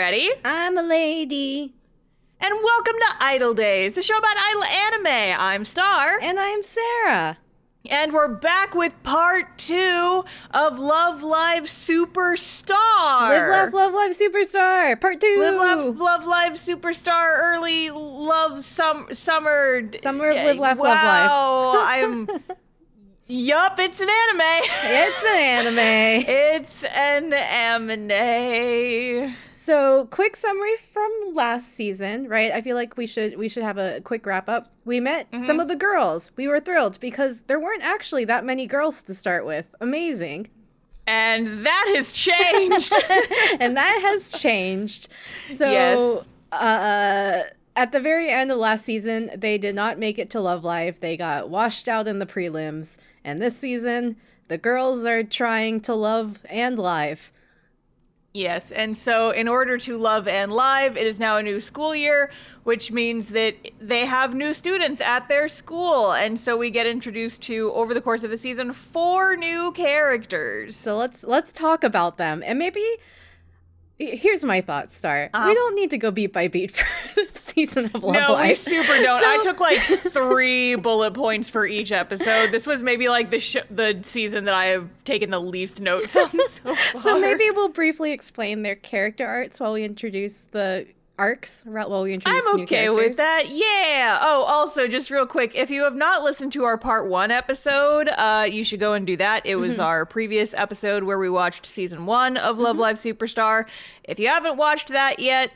Eddie. I'm a lady. And welcome to Idol Days, the show about idol anime. I'm Star. And I'm Sarah. And we're back with part 2 of Love Live Superstar. Live, love, live, superstar. Part 2. Love Live Superstar. Early love summer. Summer of Live, Laugh, wow, Love Life. Yup, it's an anime. It's an anime. It's an anime. So, quick summary from last season, right? I feel like we should have a quick wrap up. We met some of the girls. We were thrilled because there weren't actually that many girls to start with. Amazing. And that has changed. And that has changed. So, yes. At the very end of last season, they did not make it to Love Live. They got washed out in the prelims. And this season, the girls are trying to love and live. Yes, and so in order to love and live, it is now a new school year, which means that they have new students at their school. And so we get introduced to, over the course of the season, 4 new characters. So let's talk about them. And maybe, here's my thought, Star. We don't need to go beat by beat for this season of Love Live. No, we super don't. I took like 3 bullet points for each episode. This was maybe like the season that I have taken the least notes on so far. So maybe we'll briefly explain their character arcs while we introduce the arcs, while we introduce the new characters. I'm okay with that, yeah. Oh, also, just real quick, if you have not listened to our part 1 episode, you should go and do that. It was our previous episode where we watched season 1 of Love Live Superstar. If you haven't watched that yet,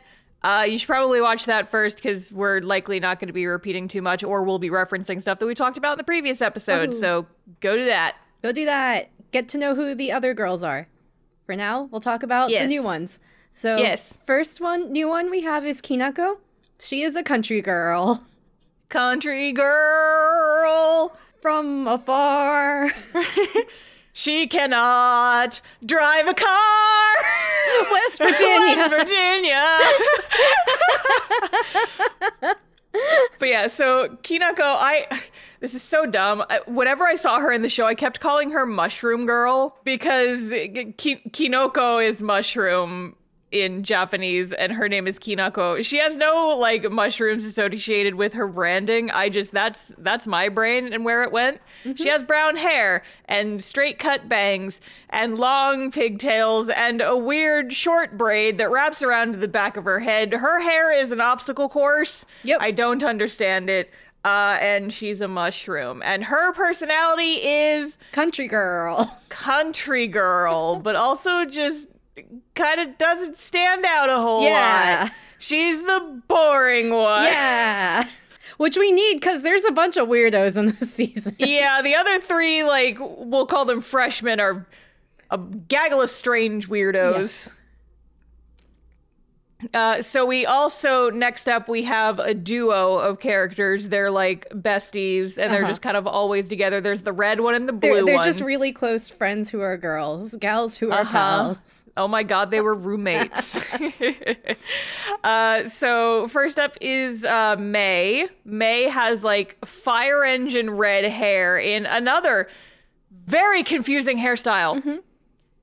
you should probably watch that first because we're likely not going to be repeating too much, or we'll be referencing stuff that we talked about in the previous episode. So go do that. Go do that. Get to know who the other girls are. For now, we'll talk about the new ones. So, first new one we have is Kinako. She is a country girl. Country girl. From afar. She cannot drive a car. West Virginia. West Virginia. But yeah, so Kinako, this is so dumb. Whenever I saw her in the show, I kept calling her Mushroom Girl because Kinoko is mushroom in Japanese, and her name is Kinako. She has no like mushrooms associated with her branding. That's my brain and where it went. She has brown hair and straight cut bangs and long pigtails and a weird short braid that wraps around the back of her head. Her hair is an obstacle course. Yep. I don't understand it. And she's a mushroom. And her personality is country girl. Country girl, but also just kind of doesn't stand out a whole lot. She's the boring one. Yeah. Which we need because there's a bunch of weirdos in this season. Yeah, the other 3, like, we'll call them freshmen, are a gaggle of strange weirdos. Yes. So we also, next up, we have a duo of characters. They're like besties, and they're just kind of always together. There's the red one and the blue one. They're just really close friends who are girls. Gals who are pals. Oh my god, they were roommates. So first up is May. May has like fire engine red hair in another very confusing hairstyle.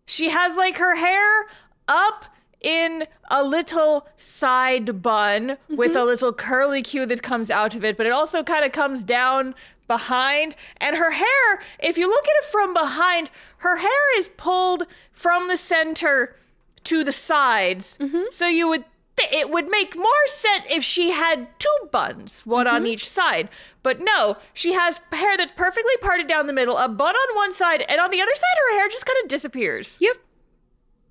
She has like her hair up in a little side bun with a little curly Q that comes out of it, but it also kind of comes down behind. And her hair, if you look at it from behind, her hair is pulled from the center to the sides. So it would make more sense if she had 2 buns, one on each side. But no, she has hair that's perfectly parted down the middle, a bun on one side, and on the other side her hair just kind of disappears. Yep.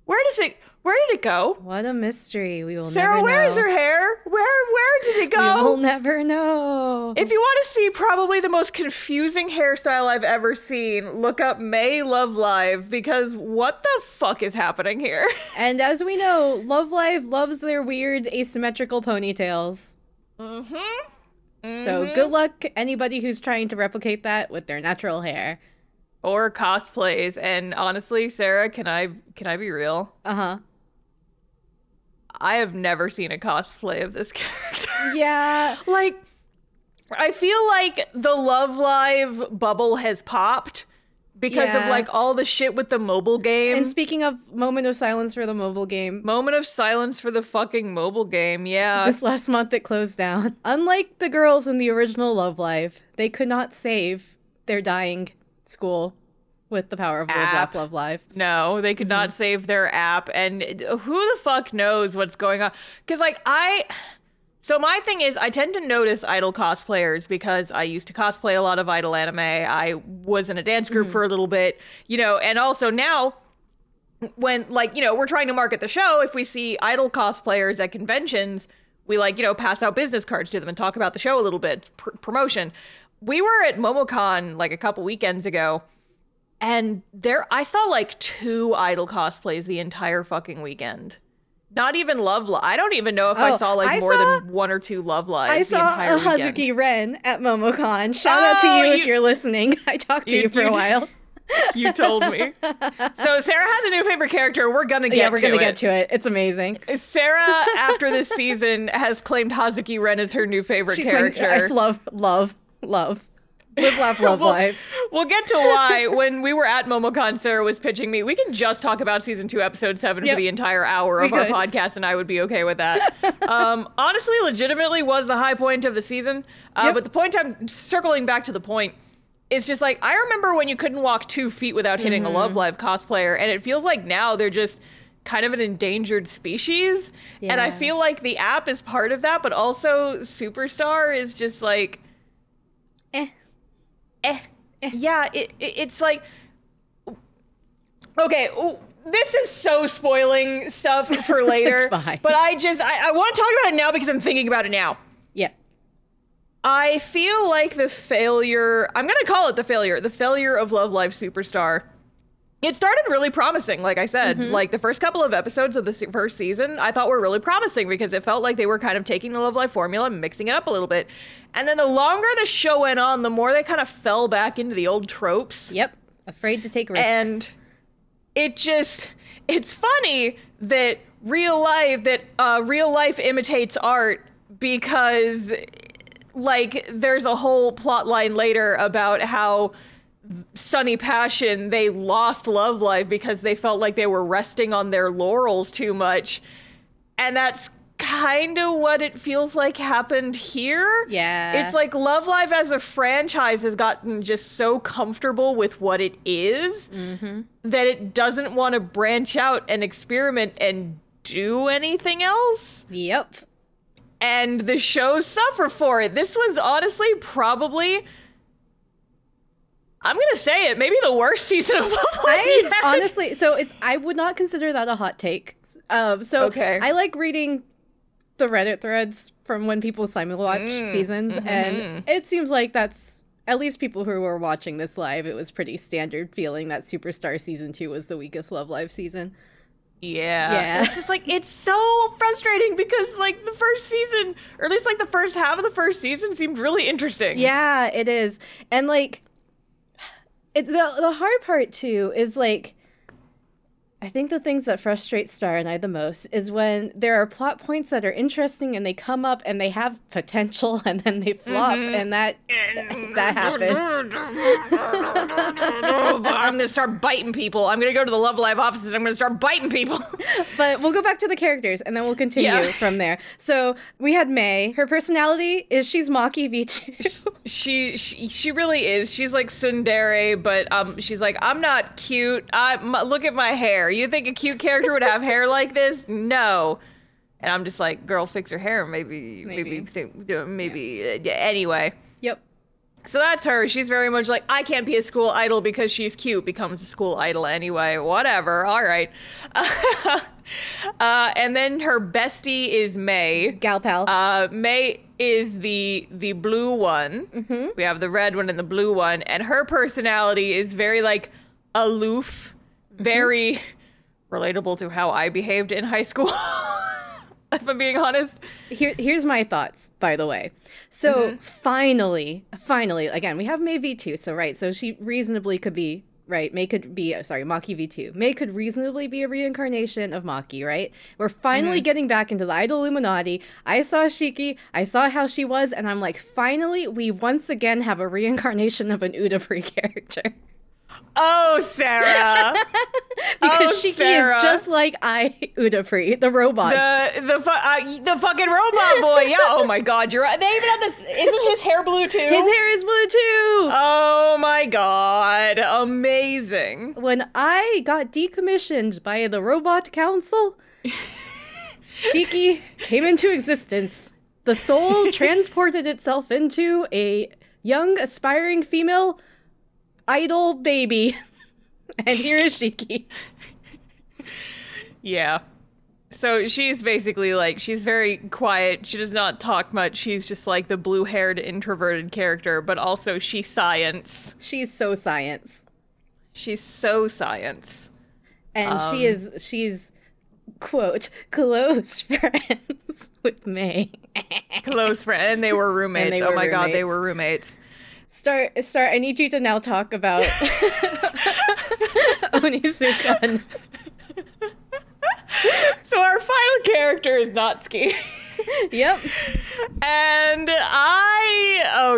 Where did it go? What a mystery. We will never know. Sarah, where is her hair? Where did it go? We will never know. If you want to see probably the most confusing hairstyle I've ever seen, look up May Love Live, because what the fuck is happening here? And as we know, Love Live loves their weird asymmetrical ponytails. So good luck anybody who's trying to replicate that with their natural hair. Or cosplays. And honestly, Sarah, can I be real? I have never seen a cosplay of this character. Yeah. Like, I feel like the Love Live bubble has popped, because of like all the shit with the mobile game. And speaking of moment of silence for the mobile game. Moment of silence for the fucking mobile game, yeah. This last month it closed down. Unlike the girls in the original Love Live, they could not save their dying school with the power of Live, Laugh, Love Live. No, they could not save their app. And who the fuck knows what's going on? Because like So my thing is, I tend to notice iDOL cosplayers because I used to cosplay a lot of iDOL anime. I was in a dance group for a little bit, you know, and also now when, like, you know, we're trying to market the show, if we see iDOL cosplayers at conventions, we, like, you know, pass out business cards to them and talk about the show a little bit, promotion. We were at MomoCon, like, a couple weekends ago, and I saw, like, 2 iDOL cosplays the entire fucking weekend. Not even Love Live. I don't even know if I saw like more than 1 or 2 Love Lives the entire weekend. I saw Hazuki Ren at MomoCon. Shout out to you if you're listening. I talked to you for a while. You told me. So Sarah has a new favorite character. We're gonna get to it. Yeah, we're gonna get to it. It's amazing. Sarah, after this season, has claimed Hazuki Ren as her new favorite character. I love. Live, laugh, love life. We'll get to why. When we were at MomoCon, Sarah was pitching me. We can just talk about season 2, episode 7 for the entire hour of our podcast, and I would be okay with that. Honestly, legitimately was the high point of the season. But the point I'm circling back to the point is just like, I remember when you couldn't walk 2 feet without hitting a Love Live cosplayer, and it feels like now they're just kind of an endangered species. Yeah. And I feel like the app is part of that, but also Superstar is just like... Yeah, it's like, okay, this is so spoiling stuff for later. It's fine. But I want to talk about it now because I'm thinking about it now. Yeah. I feel like the failure of Love Live Superstar. It started really promising, like I said. Like, the first couple of episodes of the first season, I thought were really promising because it felt like they were kind of taking the Love Live formula and mixing it up a little bit. And then the longer the show went on, the more they kind of fell back into the old tropes. Yep. Afraid to take risks. And it's funny that real life imitates art because, like, there's a whole plot line later about how Sunny Passion, they lost Love Live because they felt like they were resting on their laurels too much. And that's kind of what it feels like happened here. Yeah. It's like Love Live as a franchise has gotten just so comfortable with what it is that it doesn't want to branch out and experiment and do anything else. Yep. And the shows suffer for it. This was honestly probably... I'm gonna say it. Maybe the worst season of Love Live. Honestly, I would not consider that a hot take. Okay. I like reading the Reddit threads from when people simulwatch seasons, and it seems like that's at least people who were watching this live. It was pretty standard feeling that Superstar season 2 was the weakest Love Live season. Yeah. It's just like, it's so frustrating because like the first season, or at least like the first half of the first season, seemed really interesting. Yeah, it is, and like. It's the hard part too is like, I think the things that frustrate Star and I the most is when there are plot points that are interesting and they come up and they have potential and then they flop and that happens. I'm gonna start biting people. I'm gonna go to the Love Live offices and I'm gonna start biting people. But we'll go back to the characters and then we'll continue from there. So we had May. Her personality is she's Maki V2. She really is. She's like tsundere, but she's like, I'm not cute. Look at my hair. You think a cute character would have hair like this? No. And I'm just like, girl, fix your hair. Maybe. Anyway. Yep. So that's her. She's very much like, I can't be a school idol because she's cute. Becomes a school idol anyway. Whatever. All right. And then her bestie is May. Gal pal. May is the blue one. We have the red one and the blue one. And her personality is very like aloof, very relatable to how I behaved in high school. If I'm being honest. Here's my thoughts, by the way. So finally, again, we have May V2. So she reasonably could be, right? Maki V2. May could reasonably be a reincarnation of Maki, right? We're finally getting back into the iDOL Illuminati. I saw Shiki. I saw how she was. And I'm like, finally, we once again have a reincarnation of an Udapri character. Oh, Sarah. Because Shiki Sarah. is just like Udafree, the robot. The fucking robot boy. Yeah. Oh my God, you're right. They even have this. Isn't his hair blue too? His hair is blue too. Oh my God, amazing. When I got decommissioned by the Robot Council, Shiki came into existence. The soul transported itself into a young, aspiring female iDOL baby. And here is Shiki. Yeah. So she's basically like, she's very quiet. She does not talk much. She's just like the blue-haired introverted character, but also she's science. She's so science. She's so science. And she's, quote, close friends with May. Close friend. And they were roommates. And they were God, roommates. they were roommates. Star, I need you to now talk about Onizuka. So our final character is Natsuki. Yep. And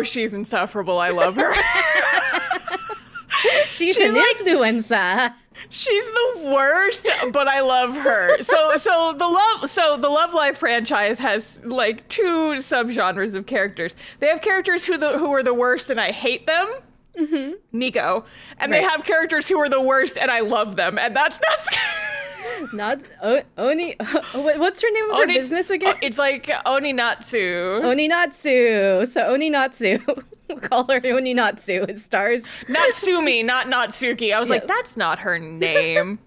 she's insufferable. I love her. She's an influencer. She's the worst, but I love her. So the Love Live franchise has like two subgenres of characters. They have characters who are the worst and I hate them. Mm-hmm. Nico. And they have characters who are the worst and I love them. And that's Natsuki. Oni. What's her name of her business again? It's like Oninatsu. Oninatsu. So Oninatsu. We'll call her Oninatsu. It stars Natsumi, not Natsuki. I was like, that's not her name.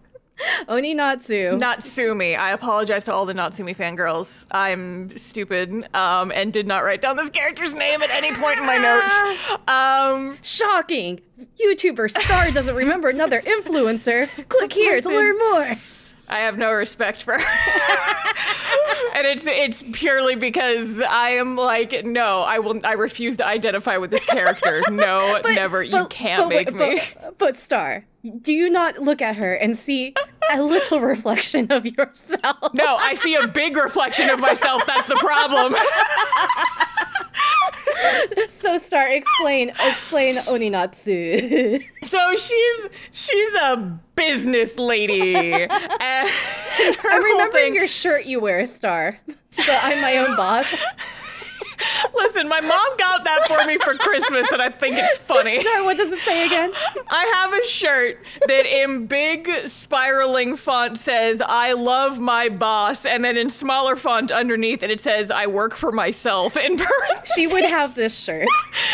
Oninatsu. Natsumi. I apologize to all the Natsumi fangirls. I'm stupid and did not write down this character's name at any point in my notes. Shocking. YouTuber Star doesn't remember another influencer. Click here to learn more. I have no respect for her. And it's purely because I am like, no, I refuse to identify with this character. No, never. You can't make me. But Star, do you not look at her and see a little reflection of yourself? No, I see a big reflection of myself. That's the problem. So Star, explain Oninatsu. So she's a business lady. And I'm remembering your shirt you wear, Star. So I'm my own boss. Listen, my mom got that for me for Christmas, and I think it's funny. Star, what does it say again? I have a shirt that in big spiraling font says, I love my boss, and then in smaller font underneath it says, I work for myself in parentheses. She would have this shirt.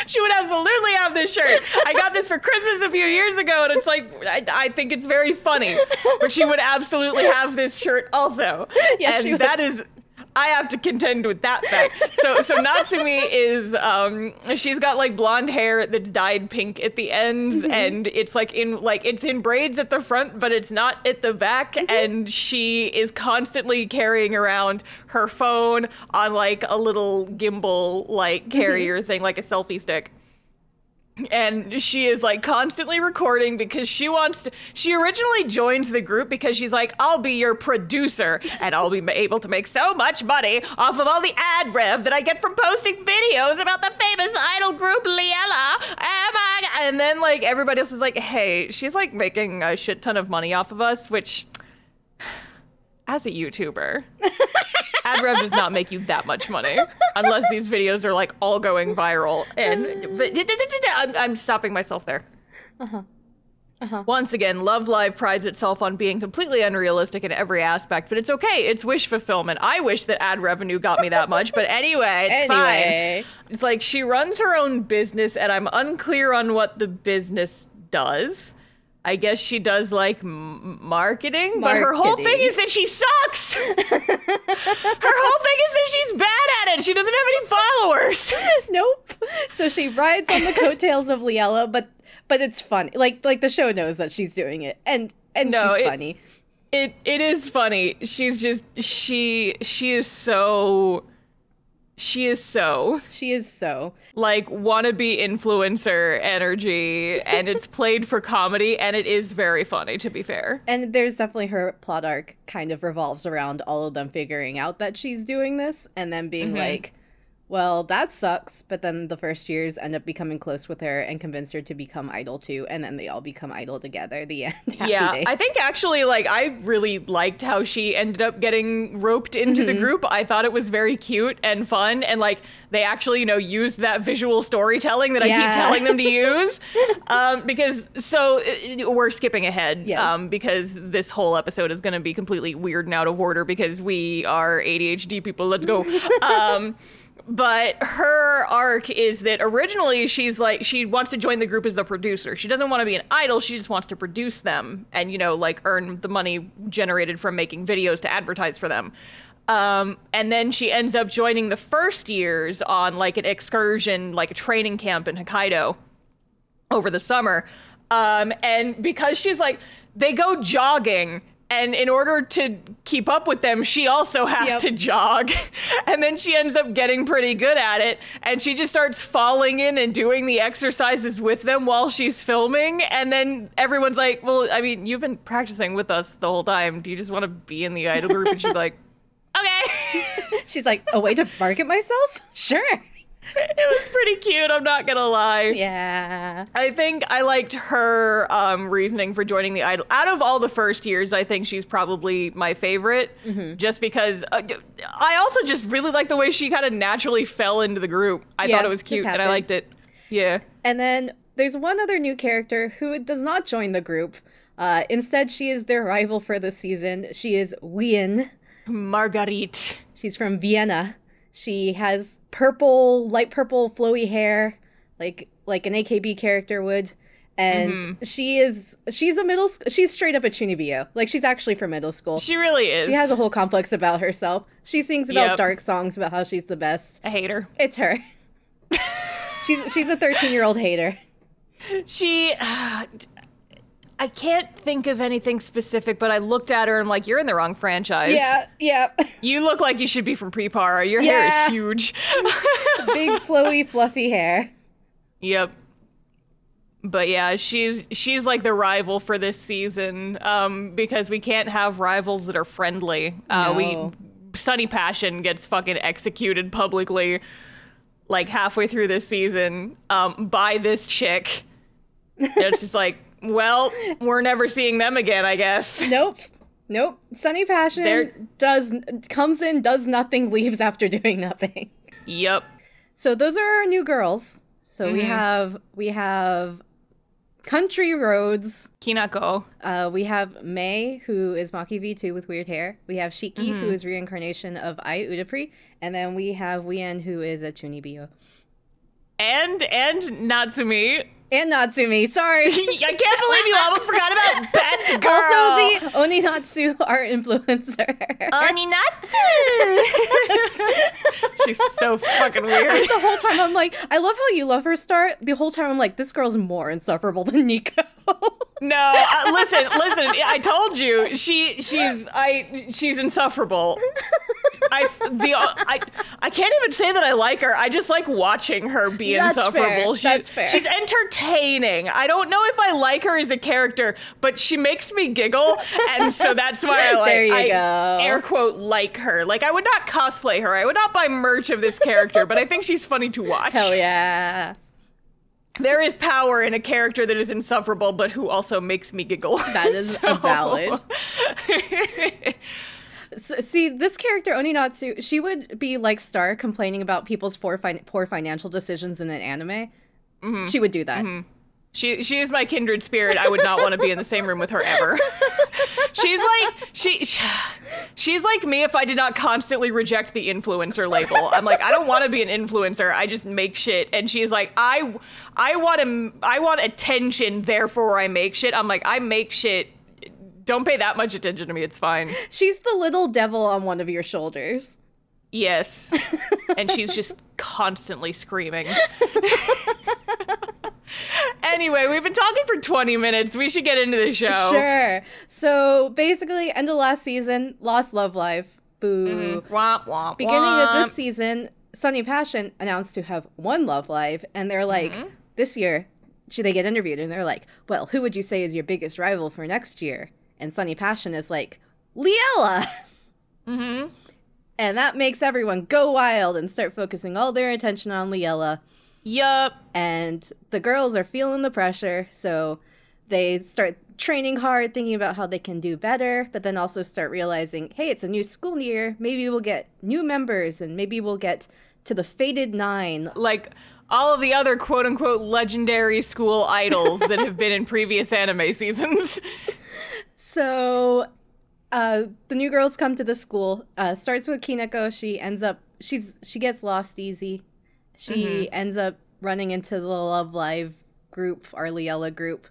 She would absolutely have this shirt. I got this for Christmas a few years ago, and it's like, I think it's very funny. But she would absolutely have this shirt also. Yes, and she would. that is... I have to contend with that fact. So Natsumi is she's got like blonde hair that's dyed pink at the ends, and it's it's in braids at the front, but it's not at the back. And she is constantly carrying around her phone on like a little gimbal like carrier thing, like a selfie stick. And she is like constantly recording because she originally joined the group because she's like, I'll be your producer and I'll be able to make so much money off of all the ad rev that I get from posting videos about the famous idol group Liella. Oh my God. And then like everybody else is like, hey, she's like making a shit ton of money off of us, which as a YouTuber, ad rev does not make you that much money unless these videos are like all going viral. And I'm stopping myself there. Once again, Love Live prides itself on being completely unrealistic in every aspect, but it's okay. It's wish fulfillment. I wish that ad revenue got me that much, but anyway, it's fine. It's like she runs her own business, and I'm unclear on what the business does. I guess she does like marketing, but her whole thing is that she sucks. Her whole thing is that she's bad at it. She doesn't have any followers. Nope. So she rides on the coattails of Liella, but it's funny. Like the show knows that she's doing it, and no, she's funny. It is funny. She's just she is so like wannabe influencer energy, and it's played for comedy, and it is very funny, to be fair. And there's definitely her plot arc kind of revolves around all of them figuring out that she's doing this and then being like, Well, that sucks. But then the first years end up becoming close with her and convince her to become iDOL too. And then they all become iDOL together. The end. Happy days. I think actually, like, I really liked how she ended up getting roped into the group. I thought it was very cute and fun. And, like, they actually, used that visual storytelling that I keep telling them to use. Because, we're skipping ahead. Yes. Because this whole episode is going to be completely weird and out of order because we are ADHD people. Let's go. But her arc is that originally she's like, she wants to join the group as the producer. She doesn't want to be an idol. She just wants to produce them and, like earn the money generated from making videos to advertise for them. And then she ends up joining the first years on like an excursion, like a training camp in Hokkaido over the summer. And because she's like, they go jogging. And in order to keep up with them, she also has to jog. And then she ends up getting pretty good at it. And she just starts falling in and doing the exercises with them while she's filming. And then everyone's like, well, I mean, you've been practicing with us the whole time. Do you just want to be in the idol group? And she's like, okay. She's like, a way to market myself? Sure. It was pretty cute, I'm not gonna lie. Yeah. I think I liked her reasoning for joining the idol. Out of all the first years, I think she's probably my favorite. Just because I also just really like the way she kind of naturally fell into the group. I thought it was cute and I liked it. Yeah. And then there's one other new character who does not join the group. Instead, she is their rival for this season. She is Wien. Marguerite. She's from Vienna. She has light purple flowy hair, like an AKB character would. And she's straight up a chunibyo. Like, she's actually from middle school. She really is. She has a whole complex about herself. She sings about dark songs about how she's the best. I hate her. It's her. She's a 13-year-old hater. I can't think of anything specific, but I looked at her and I'm like, you're in the wrong franchise. Yeah. You look like you should be from Prepara. Your hair is huge. Big, flowy, fluffy hair. Yep. But yeah, she's like the rival for this season, because we can't have rivals that are friendly. No. Sunny Passion gets fucking executed publicly, like halfway through this season, by this chick. And it's just like, well, we're never seeing them again, I guess. Nope. Sunny Passion comes in, does nothing, leaves after doing nothing. Yep. So those are our new girls. So we have Country Roads. Kinako. We have Mei, who is Maki V2 with weird hair. We have Shiki, who is reincarnation of Ai Udapri. And then we have Wien, who is a chunibyo. And Natsumi. And Natsumi, sorry. I can't believe you almost forgot about Best Girl. Also the Oninatsu art influencer. Oninatsu! She's so fucking weird. The whole time I'm like, I love how you love her start. The whole time I'm like, this girl's more insufferable than Nico. No, listen. I told you, she's insufferable. I can't even say that I like her. I just like watching her be insufferable. That's fair. She's entertaining. I don't know if I like her as a character, but she makes me giggle, and so that's why I like. There you go. Air quote like her. Like, I would not cosplay her. I would not buy merch of this character, but I think she's funny to watch. Hell yeah. There is power in a character that is insufferable, but who also makes me giggle. That is valid. So, see, this character, Oninatsu, she would be like Star complaining about people's poor financial decisions in an anime. Mm-hmm. She would do that. Mm-hmm. She is my kindred spirit. I would not want to be in the same room with her ever. She's like me if I did not constantly reject the influencer label. I'm like, I don't want to be an influencer. I just make shit. And she's like, I want attention, therefore I make shit. I'm like, I make shit. Don't pay that much attention to me. It's fine. She's the little devil on one of your shoulders. Yes. And she's just constantly screaming. Anyway, we've been talking for 20 minutes. We should get into the show. Sure. So basically, end of last season, lost Love Life. Boo. Mm-hmm. Womp, womp, Beginning womp. of this season, Sunny Passion announced to have won Love Life. And they're like, this year, they get interviewed and they're like, well, who would you say is your biggest rival for next year? And Sunny Passion is like, Liella. Mm-hmm. And that makes everyone go wild and start focusing all their attention on Liella. Yup. And the girls are feeling the pressure, so they start training hard, thinking about how they can do better, but then also start realizing, hey, it's a new school year. Maybe we'll get new members, and maybe we'll get to the Fated 9. Like all of the other quote-unquote legendary school idols that have been in previous anime seasons. So the new girls come to the school. Starts with Kineko. She gets lost easy. She ends up running into the Love Live group, our Liella group,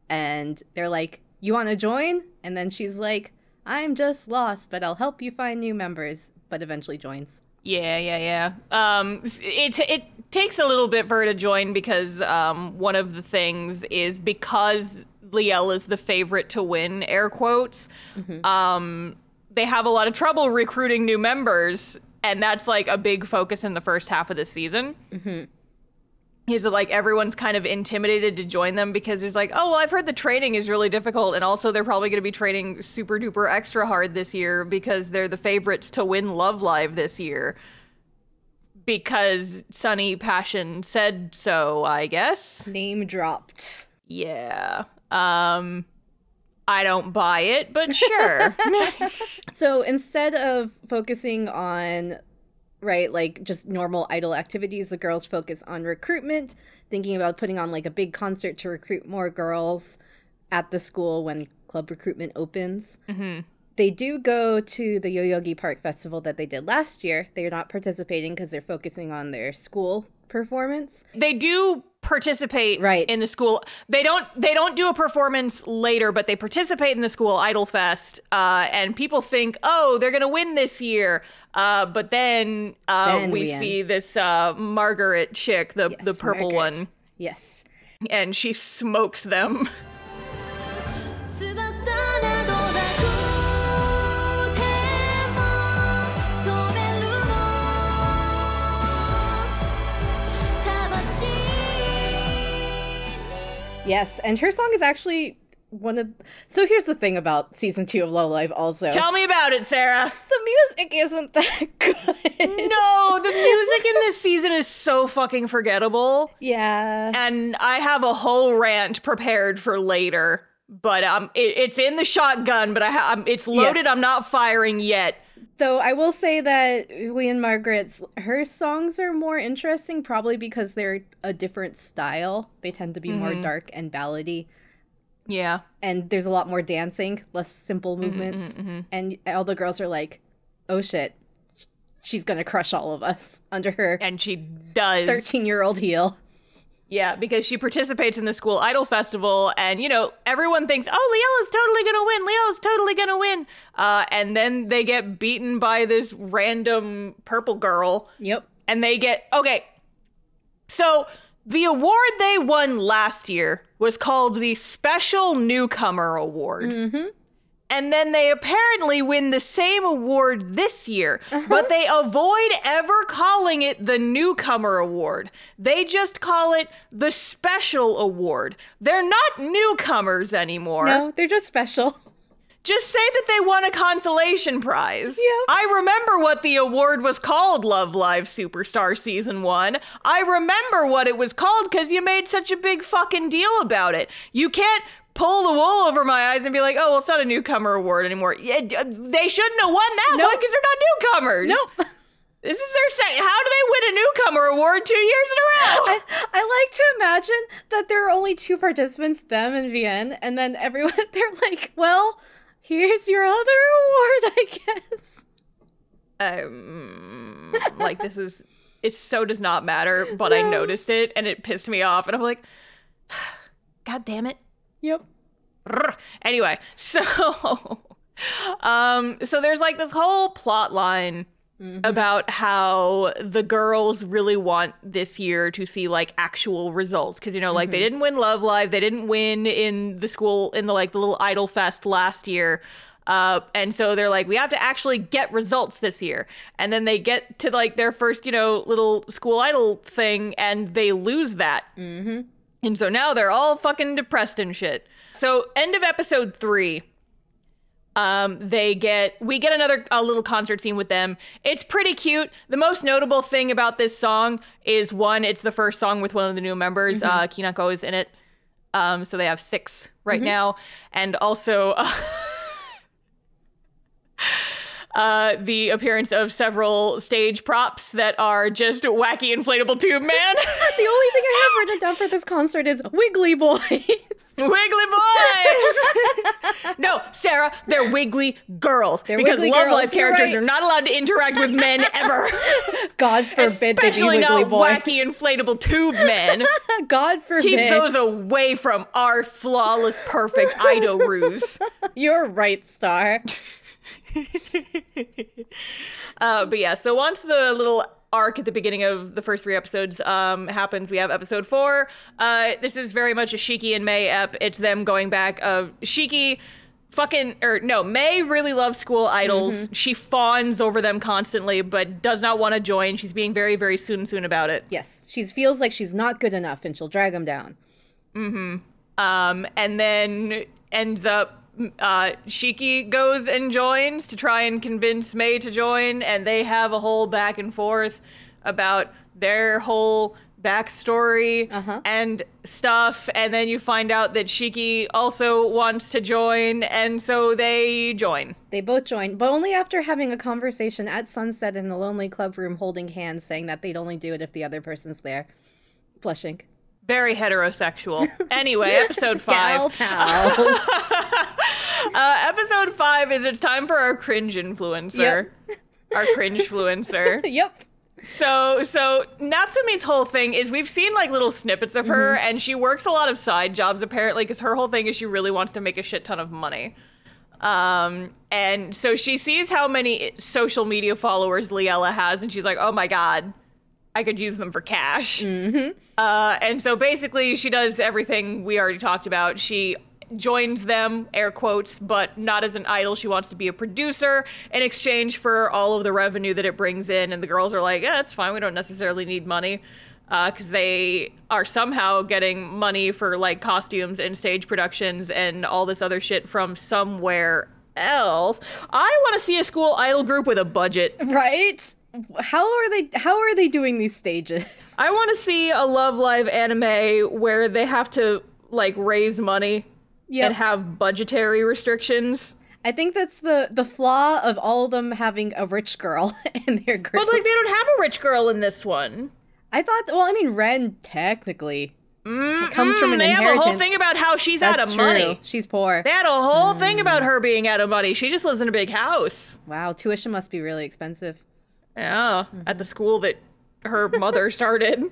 and they're like, you want to join? And then she's like, I'm just lost, but I'll help you find new members, but eventually joins. Yeah. It takes a little bit for her to join because one of the things is because Liella is the favorite to win, air quotes, they have a lot of trouble recruiting new members, and that's like a big focus in the first half of the season. Is that like everyone's kind of intimidated to join them because there's like, oh, well, I've heard the training is really difficult, and also they're probably going to be training super duper extra hard this year because they're the favorites to win Love Live this year. Because Sunny Passion said so, I guess. Name dropped. Yeah. I don't buy it, but sure. So instead of focusing on, right, like just normal idol activities, the girls focus on recruitment, thinking about putting on like a big concert to recruit more girls at the school when club recruitment opens. They do go to the Yoyogi Park Festival that they did last year. They're not participating because they're focusing on their school performance. They do participate right in the school. They don't do a performance later, but they participate in the school Idol Fest. And people think, oh, they're gonna win this year. But then we see this Margaret chick, the purple one. Yes. And she smokes them. Yes, and her song is actually one of... So here's the thing about Season 2 of Love Live also. Tell me about it, Sarah. The music isn't that good. No, the music in this season is so fucking forgettable. Yeah. And I have a whole rant prepared for later. But it's in the shotgun, but it's loaded. Yes. I'm not firing yet. Though I will say that Lee and Margaret's, her songs are more interesting, probably because they're a different style. They tend to be more dark and ballady. Yeah. And there's a lot more dancing, less simple movements. And all the girls are like, oh shit, she's gonna crush all of us under her. And she does. 13-year-old heel. Yeah, because she participates in the school idol festival, and, you know, everyone thinks, oh, Liella's totally gonna win. Liella's totally gonna win. And then they get beaten by this random purple girl. Yep. And they get, okay. So the award they won last year was called the Special Newcomer Award. And then they apparently win the same award this year, but they avoid ever calling it the Newcomer Award. They just call it the Special Award. They're not newcomers anymore. No, they're just special. Just say that they won a consolation prize. Yeah. I remember what the award was called, Love Live Superstar Season 1. I remember what it was called because you made such a big fucking deal about it. You can't pull the wool over my eyes and be like, oh, well, it's not a newcomer award anymore. Yeah, they shouldn't have won that one because they're not newcomers. Nope. This is their second. How do they win a newcomer award 2 years in a row? I like to imagine that there are only 2 participants, them and Vienne, and then everyone, they're like, well, here's your other award, I guess. Like, this is, it so does not matter, but no. I noticed it and it pissed me off, and I'm like, God damn it. Yep. Anyway, so there's like this whole plot line about how the girls really want this year to see like actual results. Cause you know, like they didn't win Love Live. They didn't win in the school, in the like the little Idol Fest last year. And so they're like, we have to actually get results this year. And then they get to like their first, you know, little school idol thing and they lose that. And so now they're all fucking depressed and shit. So end of episode 3, We get a little concert scene with them. It's pretty cute. The most notable thing about this song is, one, it's the first song with one of the new members. Kinako is in it. So they have 6 right now. And also the appearance of several stage props that are just wacky inflatable tube man. The only thing I have written down for this concert is Wiggly Boys. Wiggly boys! No, Sarah, they're wiggly girls. Because wiggly Love girls, Live characters you're are right. not allowed to interact with men ever. God forbid they be Especially Wiggly not Boys. wacky inflatable tube men. God forbid. Keep those away from our flawless, perfect iDOL ruse. You're right, Star. But yeah, so once the little arc at the beginning of the first 3 episodes happens, we have episode 4. This is very much a Shiki and Mei ep. It's them going back. Shiki Mei really loves school idols. She fawns over them constantly, but does not want to join. She's being very, very soon about it. Yes, she feels like she's not good enough and she'll drag them down. And then ends up Shiki goes and joins to try and convince Mei to join, and they have a whole back and forth about their whole backstory and stuff, and then you find out that Shiki also wants to join, and so they join. They both join, but only after having a conversation at sunset in a lonely club room holding hands, saying that they'd only do it if the other person's there. Flushing. Very heterosexual. Anyway, episode 5. Gal pals. Episode 5 is it's time for our cringe influencer. Yep. Our cringe influencer. Yep. So Natsumi's whole thing is we've seen like little snippets of her, and she works a lot of side jobs apparently because her whole thing is she really wants to make a shit ton of money. And so she sees how many social media followers Liella has, and she's like, oh my god, I could use them for cash. And so basically she does everything we already talked about. She joins them, air quotes, but not as an idol. She wants to be a producer in exchange for all of the revenue that it brings in. And the girls are like, yeah, that's fine. We don't necessarily need money. Because they are somehow getting money for like costumes and stage productions and all this other shit from somewhere else. I want to see a school idol group with a budget. Right? How are they doing these stages? I want to see a Love Live anime where they have to like raise money and have budgetary restrictions. I think that's the flaw of all of them having a rich girl in their group. But like they don't have a rich girl in this one. I thought, well, I mean, Ren technically comes from an they inheritance. have a whole thing about how she's out of money. She's poor. They had a whole thing about her being out of money. She just lives in a big house. Wow, tuition must be really expensive. Yeah, at the school that her mother started.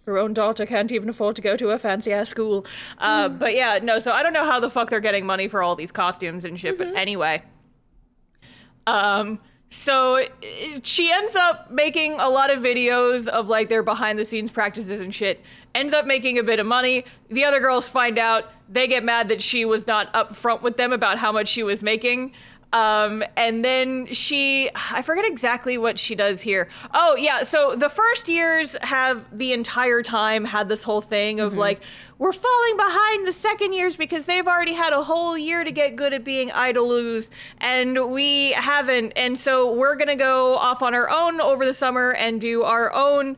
Her own daughter can't even afford to go to a fancy-ass school. But yeah, no, so I don't know how the fuck they're getting money for all these costumes and shit, but anyway. So she ends up making a lot of videos of like their behind-the-scenes practices and shit. Ends up making a bit of money. The other girls find out. They get mad that she was not upfront with them about how much she was making. And then I forget exactly what she does here. Oh yeah, so the first years have the entire time had this whole thing of like, we're falling behind the second years because they've already had a whole year to get good at being idolus, and we haven't. And so we're gonna go off on our own over the summer and do our own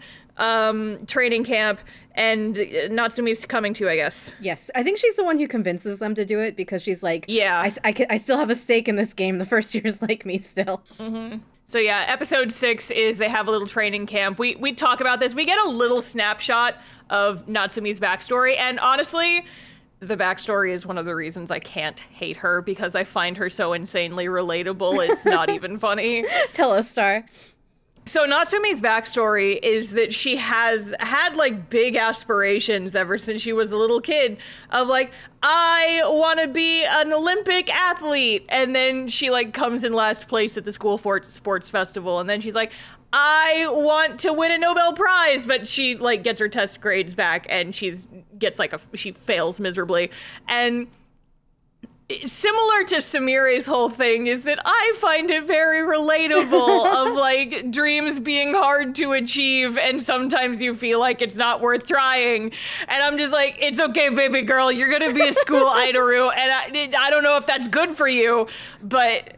training camp, and Natsumi's coming too, I guess. Yes, I think she's the one who convinces them to do it because she's like, yeah, I still have a stake in this game. The first years like me still. So yeah, episode 6 is they have a little training camp. We talk about this. We get a little snapshot of Natsumi's backstory, and honestly, the backstory is one of the reasons I can't hate her because I find her so insanely relatable. It's not even funny. Tell us, Star. So Natsumi's backstory is that she has had like big aspirations ever since she was a little kid of like, I want to be an Olympic athlete. And then she like comes in last place at the school sports festival. And then she's like, I want to win a Nobel Prize. But she like gets her test grades back and she fails miserably. And similar to Samire's whole thing is that I find it very relatable of like dreams being hard to achieve and sometimes you feel like it's not worth trying. And I'm just like, it's okay, baby girl, you're gonna be a school idol, and I don't know if that's good for you, but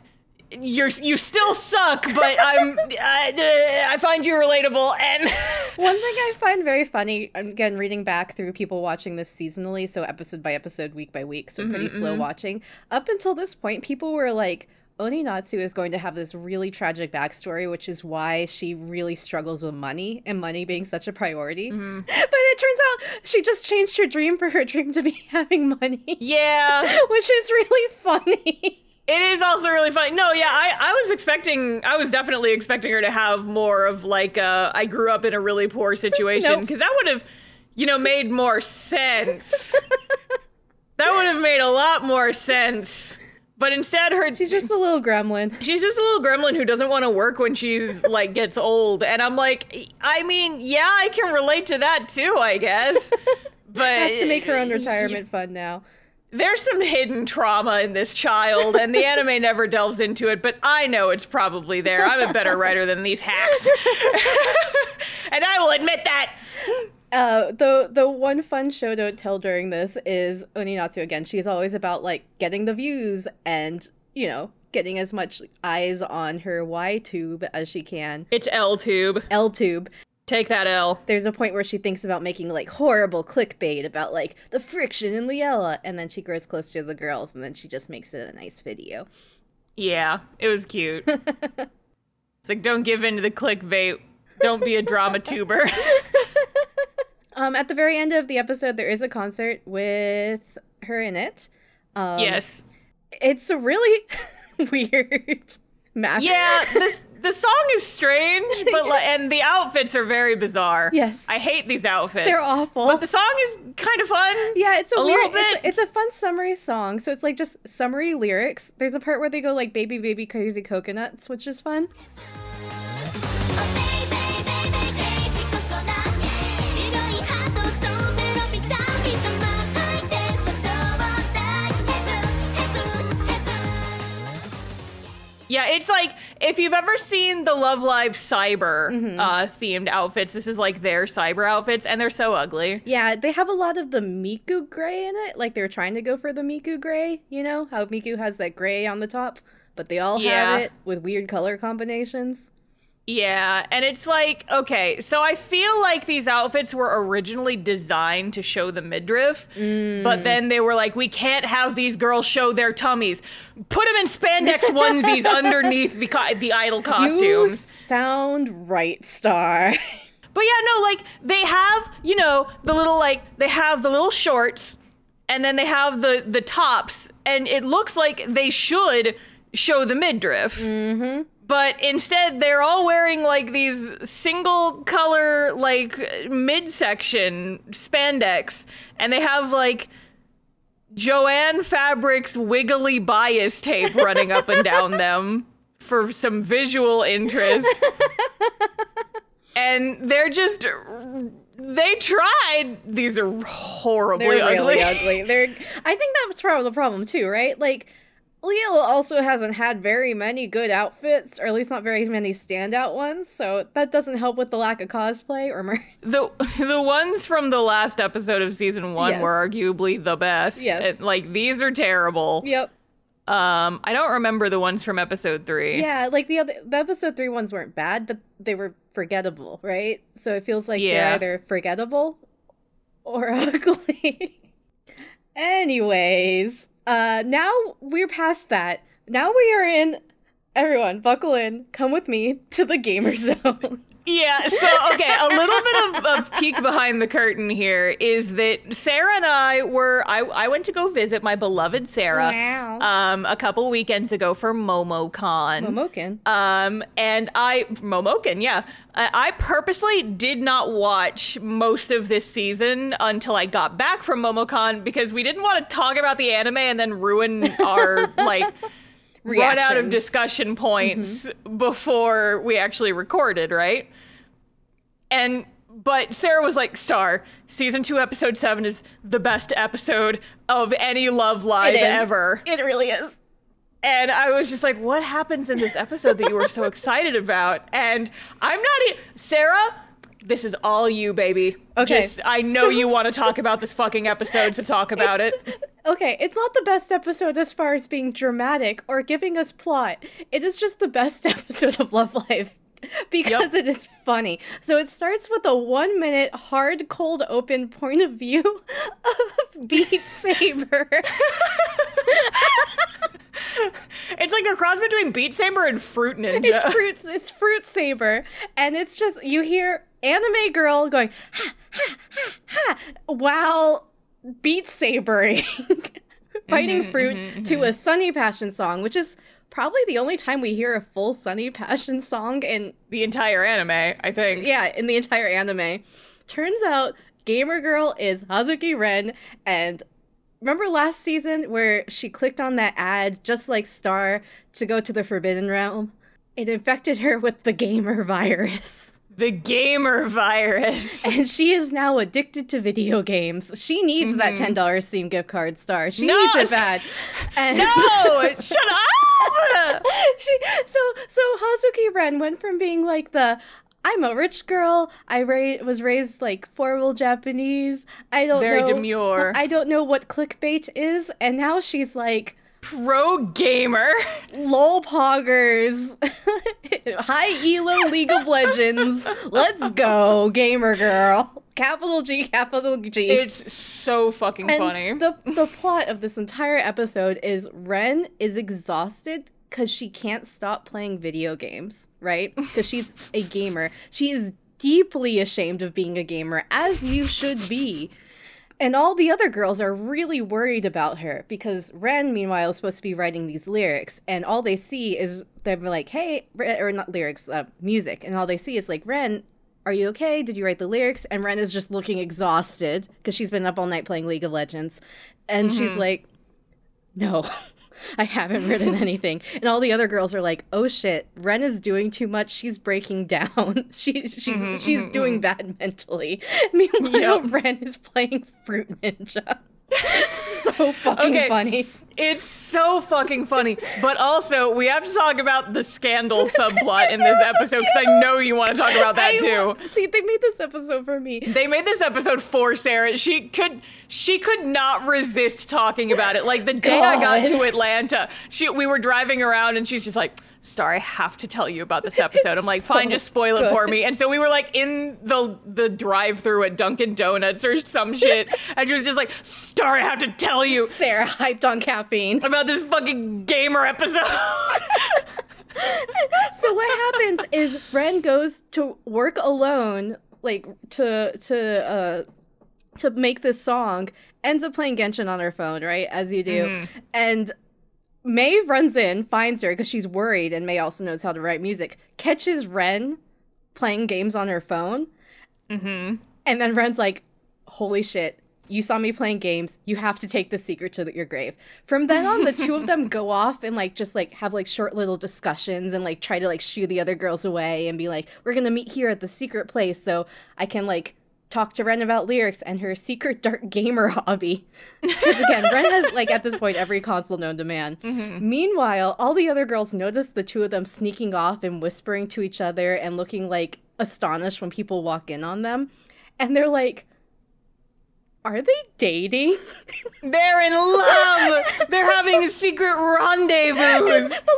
you still suck, but I find you relatable. And one thing I find very funny, again, reading back through people watching this seasonally, so episode by episode, week by week, so pretty slow watching. Up until this point, people were like, Oni Natsu is going to have this really tragic backstory, which is why she really struggles with money, and money being such a priority. But it turns out she just changed her dream for her dream to be having money. Yeah. Which is really funny. It is also really funny. No, yeah, I was definitely expecting her to have more of like I grew up in a really poor situation, because that would have, made more sense. That would have made a lot more sense. But instead she's just a little gremlin. She's just a little gremlin who doesn't want to work when she's like gets old. And I'm like, I mean, yeah, I can relate to that too, I guess. But has to make her own retirement fund now. There's some hidden trauma in this child, and the anime never delves into it, but I know it's probably there. I'm a better writer than these hacks. And I will admit that. The one fun show don't tell during this is Oni Natsu again. She's always about like getting the views and, getting as much eyes on her Y tube as she can. It's L tube. L tube. Take that L. There's a point where she thinks about making, like, horrible clickbait about, like, the friction in Liella, and then she grows closer to the girls, and then she just makes it a nice video. Yeah, it was cute. It's like, don't give in to the clickbait. Don't be a drama tuber. At the very end of the episode, there is a concert with her in it. Yes. It's a really weird map. Yeah, the song is strange, but and the outfits are very bizarre. Yes. I hate these outfits. They're awful. But the song is kind of fun. Yeah, it's a weird, little bit. It's a fun summary song. So it's like just summary lyrics. There's a part where they go like baby, baby, crazy coconuts, which is fun. Yeah, it's like, if you've ever seen the Love Live Cyber themed outfits, this is like their cyber outfits, and they're so ugly. Yeah, they have a lot of the Miku gray in it. Like, they're trying to go for the Miku gray, how Miku has that gray on the top, but they all have it with weird color combinations. Yeah, and it's like, okay, so I feel like these outfits were originally designed to show the midriff, but then they were like, we can't have these girls show their tummies. Put them in spandex onesies underneath the idol costumes. You sound right, Star. But yeah, no, like, they have, the little, they have the little shorts, and then they have the tops, and it looks like they should show the midriff. Mm-hmm. But instead, they're all wearing, like, these single color, like, midsection spandex. And they have, like, Joanne Fabric's wiggly bias tape running up and down them for some visual interest. And they're just... They tried. These are horribly ugly. They're really ugly. I think that's probably the problem, too, right? Like... Liella also hasn't had very many good outfits, or at least not very many standout ones, so that doesn't help with the lack of cosplay or merch. The ones from the last episode of season 1 were arguably the best. Yes. Like, these are terrible. Yep. I don't remember the ones from episode 3. Yeah, like the episode 3 ones weren't bad, but they were forgettable, right? So it feels like they're either forgettable or ugly. Anyways... now we're past that. Now we are in, everyone, buckle in, come with me to the gamer zone. Yeah, so, okay, a little bit of a peek behind the curtain here is that Sarah and I went to go visit my beloved Sarah a couple weekends ago for MomoCon. Momoken. Momoken, yeah. I purposely did not watch most of this season until I got back from MomoCon because we didn't want to talk about the anime and then ruin our, like... run out of discussion points before we actually recorded, right? And But Sarah was like, Star, season 2, episode 7 is the best episode of any Love Live ever. It really is. And I was just like, what happens in this episode that you were so excited about? And I'm not Sarah, this is all you, baby. Okay. I know you want to talk about this fucking episode, so talk about it. Okay, it's not the best episode as far as being dramatic or giving us plot. It is just the best episode of Love Live. Because it is funny. So it starts with a 1-minute hard, cold, open point of view of Beat Saber. It's like a cross between Beat Saber and Fruit Ninja. It's Fruit Saber. And it's just, you hear anime girl going, ha, ha, ha, ha, while Beat Sabering, fighting Fruit to a Sunny Passion song, which is probably the only time we hear a full Sunny Passion song in the entire anime, I think. Yeah, in the entire anime. Turns out Gamer Girl is Hazuki Ren, and remember last season where she clicked on that ad, just like Star, to go to the Forbidden Realm? It infected her with the gamer virus. The gamer virus. And she is now addicted to video games. She needs that $10 Steam gift card, Star. She needs it bad. And no! Shut up! So Hazuki Ren went from being like I'm a rich girl, was raised like formal Japanese, very demure. I don't know what clickbait is, and now she's like pro gamer. LOL poggers. High elo League of Legends. Let's go, gamer girl. Capital G, capital G. It's so fucking funny. The plot of this entire episode is Ren is exhausted because she can't stop playing video games, right? Because she's a gamer. She is deeply ashamed of being a gamer, as you should be. And all the other girls are really worried about her because Ren, meanwhile, is supposed to be writing these lyrics, and all they see is they're like, hey, or not lyrics, music, and all they see is like, Ren, are you okay? Did you write the lyrics? And Ren is just looking exhausted because she's been up all night playing League of Legends. And she's like, no, I haven't written anything. And all the other girls are like, oh shit, Ren is doing too much. She's breaking down. She's doing bad mentally. Meanwhile, Ren is playing Fruit Ninja. So fucking funny. It's so fucking funny. But also, we have to talk about the scandal subplot in this episode because I know you want to talk about that too. See, they made this episode for me. They made this episode for Sarah. She could not resist talking about it. Like the day I got to Atlanta, we were driving around and she's just like, Star, I have to tell you about this episode. I'm like, fine, just spoil it for me. And so we were like in the drive-thru at Dunkin' Donuts or some shit. And she was just like, Star, I have to tell you. Sarah hyped on caffeine. About this fucking gamer episode. So what happens is Ren goes to work alone, like to make this song, ends up playing Genshin on her phone, right? As you do. And May runs in, finds her because she's worried, and May also knows how to write music, catches Ren playing games on her phone. And then Ren's like, holy shit, you saw me playing games. You have to take the secret to your grave. From then on, the two of them go off and have short little discussions and try to shoo the other girls away and be like, we're going to meet here at the secret place so I can talk to Ren about lyrics and her secret dark gamer hobby. Because again, Ren has at this point every console known to man. Meanwhile, all the other girls notice the two of them sneaking off and whispering to each other and looking astonished when people walk in on them. And they're like, are they dating? They're in love. They're having secret rendezvous. But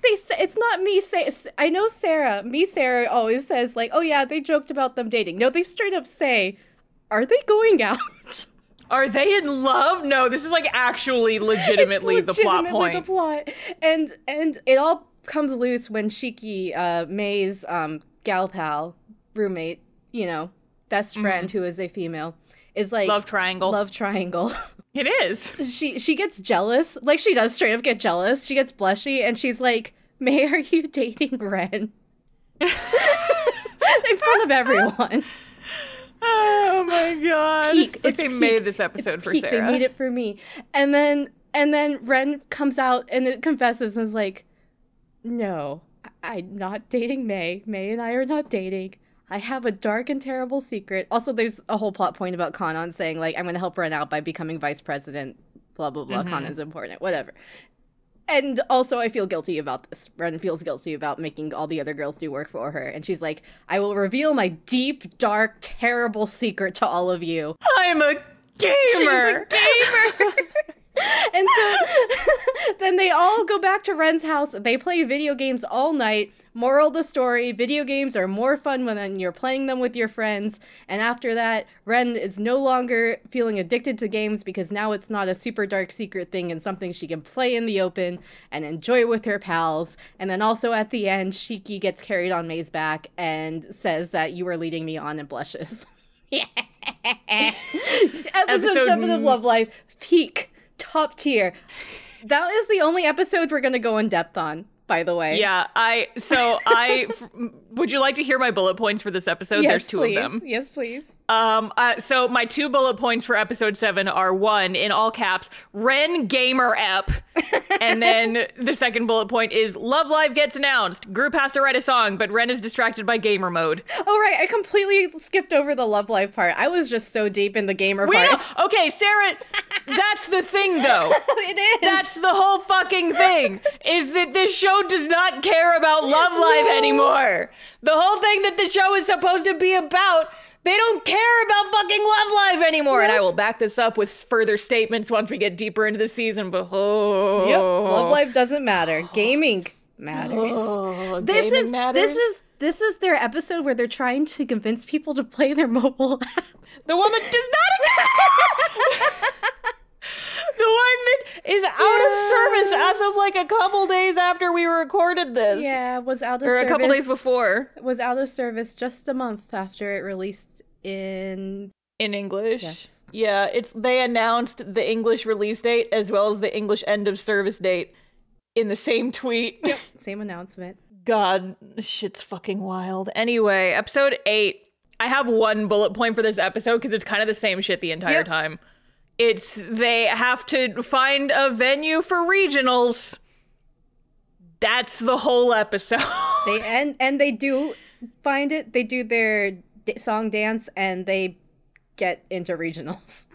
they say, it's not me say. I know Sarah always says oh yeah, they joked about them dating. No, they straight up say, are they going out? Are they in love? No, this is actually legitimately the plot point. The plot. And it all comes loose when Shiki, May's gal pal, roommate, best friend who is a female, is love triangle. It is. She gets jealous. She does straight up get jealous. She gets blushy and she's like, May, are you dating Ren? In front of everyone. Oh my god. It's peak. They made this episode for Sarah. They made it for me. And then Ren comes out and it confesses and is like, no, I'm not dating May. May and I are not dating. I have a dark and terrible secret. Also, there's a whole plot point about Kanan saying, like, I'm going to help Ren out by becoming vice president, blah, blah, blah. Kanan's important, whatever. And also, I feel guilty about this. Ren feels guilty about making all the other girls do work for her. And she's like, I will reveal my deep, dark, terrible secret to all of you. I'm a gamer! She's a gamer! And so then they all go back to Ren's house. They play video games all night. Moral of the story, video games are more fun when you're playing them with your friends. And after that, Ren is no longer feeling addicted to games because now it's not a super dark secret thing and something she can play in the open and enjoy with her pals. And then also at the end, Shiki gets carried on May's back and says that you are leading me on and blushes. Yeah. Episode 7 of Love Life, peak. Top tier. That is the only episode we're going to go in depth on, by the way. Yeah, would you like to hear my bullet points for this episode? Yes, There's two please. of them. Yes, please. So my 2 bullet points for episode 7 are 1, in all caps, Ren Gamer Ep. And then the second bullet point is Love Live gets announced. Group has to write a song, but Ren is distracted by gamer mode. Oh, right. I completely skipped over the Love Live part. I was just so deep in the gamer part. Okay, Sarah, that's the thing, though. It is. That's the whole fucking thing, is that this show does not care about Love Live anymore. The whole thing that the show is supposed to be about, they don't care about fucking Love Live anymore. Yep. And I will back this up with further statements once we get deeper into the season, but Yep, Love Live doesn't matter. Gaming matters. Gaming matters? This is their episode where they're trying to convince people to play their mobile app. The one that does not exist! The one that is out of service as of like a couple days after we recorded this. Yeah, was out of service. Or a couple days before. Was out of service just a month after it released in English. Yes. Yeah, they announced the English release date as well as the English end of service date in the same tweet. Yep, same announcement. God, shit's fucking wild. Anyway, episode 8. I have 1 bullet point for this episode because it's kind of the same shit the entire time. It's they have to find a venue for regionals. That's the whole episode. They do find it. They do their song dance and they get into regionals.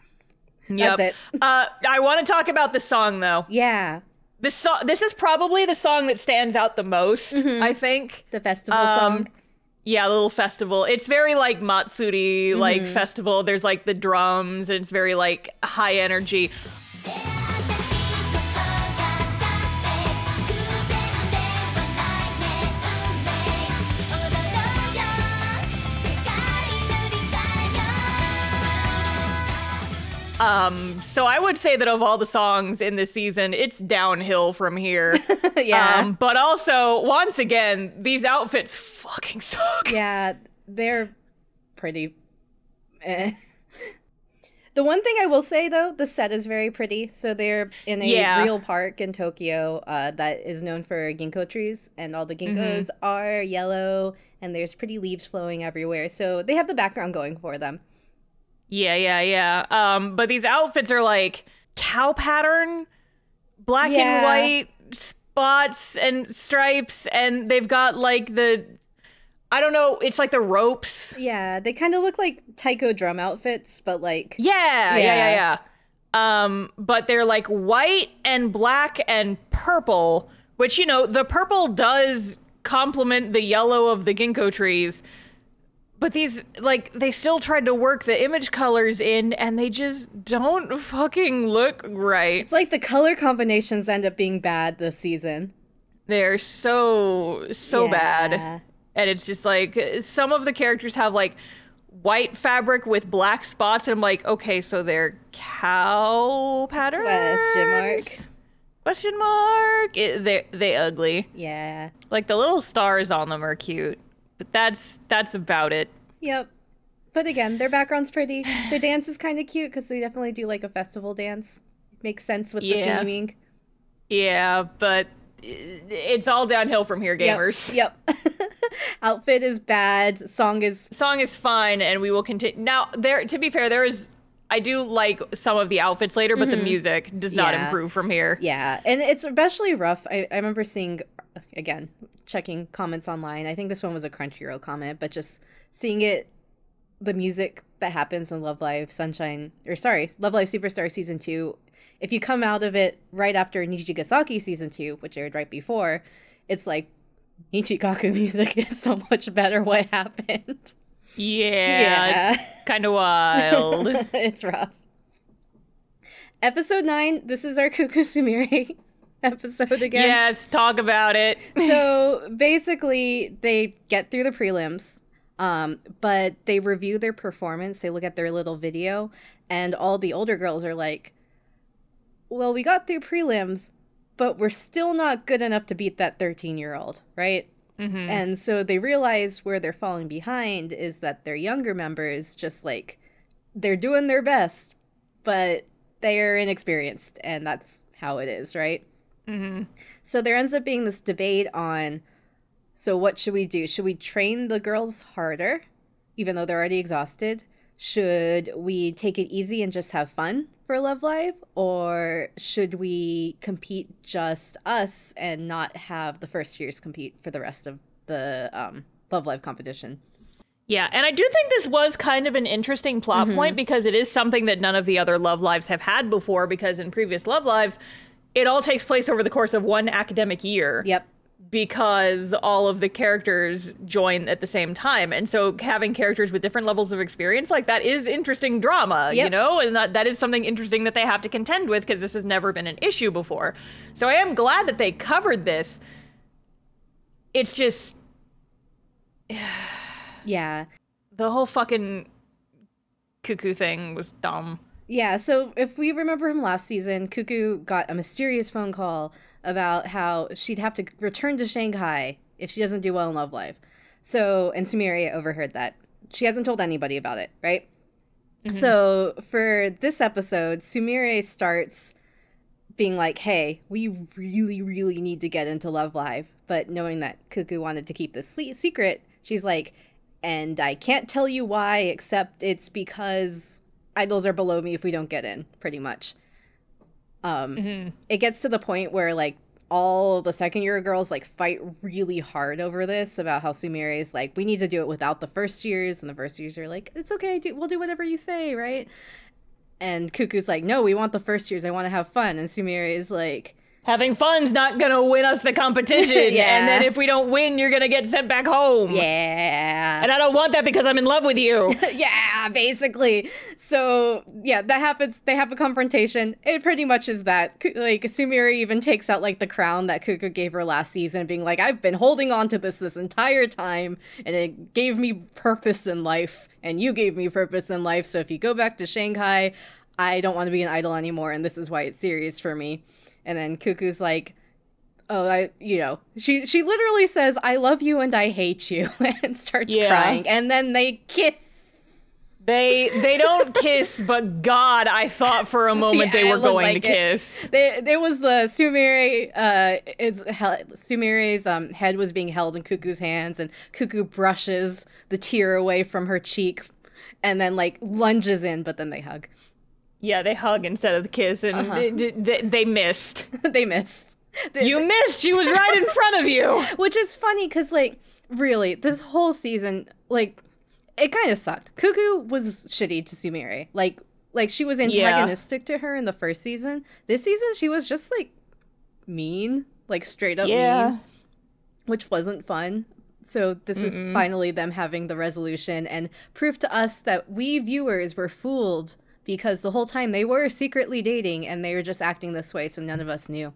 Yep. That's it. I want to talk about the song though. Yeah. This is probably the song that stands out the most, I think. The festival song. Yeah, a little festival. It's very like Matsuri, like festival. There's like the drums and it's very like high energy. So I would say that of all the songs in this season, it's downhill from here. Yeah. But also, once again, these outfits fucking suck. Yeah, they're pretty. The one thing I will say, though, the set is very pretty. So they're in a real park in Tokyo that is known for ginkgo trees. And all the ginkgos are yellow. And there's pretty leaves flowing everywhere. So they have the background going for them. Yeah. But these outfits are like cow pattern, black and white spots and stripes, and they've got like I don't know, it's like the ropes. Yeah, they kind of look like taiko drum outfits, but like... Yeah. But they're like white and black and purple, which, you know, the purple does complement the yellow of the ginkgo trees. But these, like, they still tried to work the image colors in, and they just don't fucking look right. It's like the color combinations end up being bad this season. They're so bad. And it's just like, some of the characters have, like, white fabric with black spots, and I'm like, okay, so they're cow patterns? Question mark? They ugly. Yeah. Like, the little stars on them are cute. But that's about it. Yep. But again, their background's pretty. Their dance is kind of cute because they definitely do like a festival dance. Makes sense with the theming. Yeah, but it's all downhill from here, gamers. Yep. Outfit is bad. Song is fine, and we will continue. Now, to be fair, I do like some of the outfits later, but the music does not improve from here. Yeah, and it's especially rough. I remember seeing, again, checking comments online. I think this one was a Crunchyroll comment, but just seeing it, the music that happens in Love Live Love Live Superstar Season 2, if you come out of it right after Nijigasaki Season 2, which aired right before, it's like, Nichikaku music is so much better. What happened? Yeah. It's kind of wild. It's rough. Episode 9, this is our Cuckoo Sumire episode again. Yes, talk about it. So basically, they get through the prelims, but they review their performance. They look at their little video, and all the older girls are like, well, we got through prelims, but we're still not good enough to beat that 13-year-old, right? Mm-hmm. And so they realize where they're falling behind is that their younger members just, like, they're doing their best, but they're inexperienced, and that's how it is, right? Mm-hmm. So there ends up being this debate on, so what should we do? Should we train the girls harder, even though they're already exhausted? Should we take it easy and just have fun for Love Live? Or should we compete just us and not have the first years compete for the rest of the Love Live competition? Yeah, and I do think this was kind of an interesting plot point because it is something that none of the other Love Lives have had before, because in previous Love Lives, it all takes place over the course of one academic year. Yep. Because all of the characters join at the same time. And so having characters with different levels of experience, like, that is interesting drama, you know? And that is something interesting that they have to contend with, because this has never been an issue before. So I am glad that they covered this. It's just... Yeah. The whole fucking Cuckoo thing was dumb. Yeah, so if we remember from last season, Cuckoo got a mysterious phone call about how she'd have to return to Shanghai if she doesn't do well in Love Live. So, and Sumire overheard that. She hasn't told anybody about it, right? Mm-hmm. So for this episode, Sumire starts being like, hey, we really, really need to get into Love Live. But knowing that Cuckoo wanted to keep this secret, she's like, and I can't tell you why, except it's because idols are below me if we don't get in, pretty much. It gets to the point where, like, all the second-year girls, like, fight really hard over this, about how Sumire is like, we need to do it without the first years, and the first years are like, it's okay, we'll do whatever you say, right? And Cuckoo's like, no, we want the first years, I want to have fun, and Sumire is like, having fun's not gonna win us the competition. Yeah. And then if we don't win, you're gonna get sent back home. Yeah. And I don't want that because I'm in love with you. Yeah, basically. So, yeah, that happens. They have a confrontation. It pretty much is that. Like, Sumire even takes out, like, the crown that Cuckoo gave her last season, being like, I've been holding on to this entire time, and it gave me purpose in life, and you gave me purpose in life, so if you go back to Shanghai, I don't want to be an idol anymore, and this is why it's serious for me. And then Cuckoo's like, oh, she literally says, I love you and I hate you, and starts crying. And then they kiss. They don't kiss, but God, I thought for a moment they were going to kiss. There was the Sumire's head was being held in Cuckoo's hands, and Cuckoo brushes the tear away from her cheek and then, like, lunges in, but then they hug. Yeah, they hug instead of the kiss, and they missed. They missed. You missed! She was right in front of you! Which is funny, because, like, really, this whole season, like, it kind of sucked. Cuckoo was shitty to Sumire. Like she was antagonistic to her in the first season. This season, she was just, like, mean. Like, straight up mean. Which wasn't fun. So this is finally them having the resolution and proof to us that we viewers were fooled, because the whole time they were secretly dating and they were just acting this way, so none of us knew.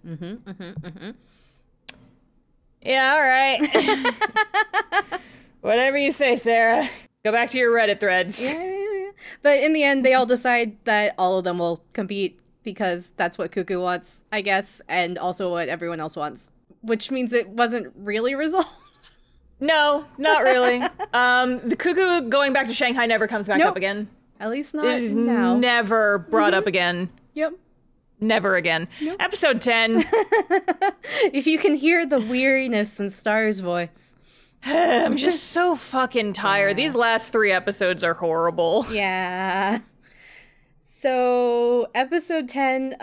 Yeah, all right. Whatever you say, Sarah. Go back to your Reddit threads. Yeah. But in the end, they all decide that all of them will compete, because that's what Cuckoo wants, I guess, and also what everyone else wants. Which means it wasn't really resolved. No, not really. The Cuckoo going back to Shanghai never comes back up again. At least not it is now. Never brought up again. Yep. Never again. Nope. Episode 10. If you can hear the weariness in Star's voice. I'm just so fucking tired. Yeah. These last 3 episodes are horrible. Yeah. So, episode 10,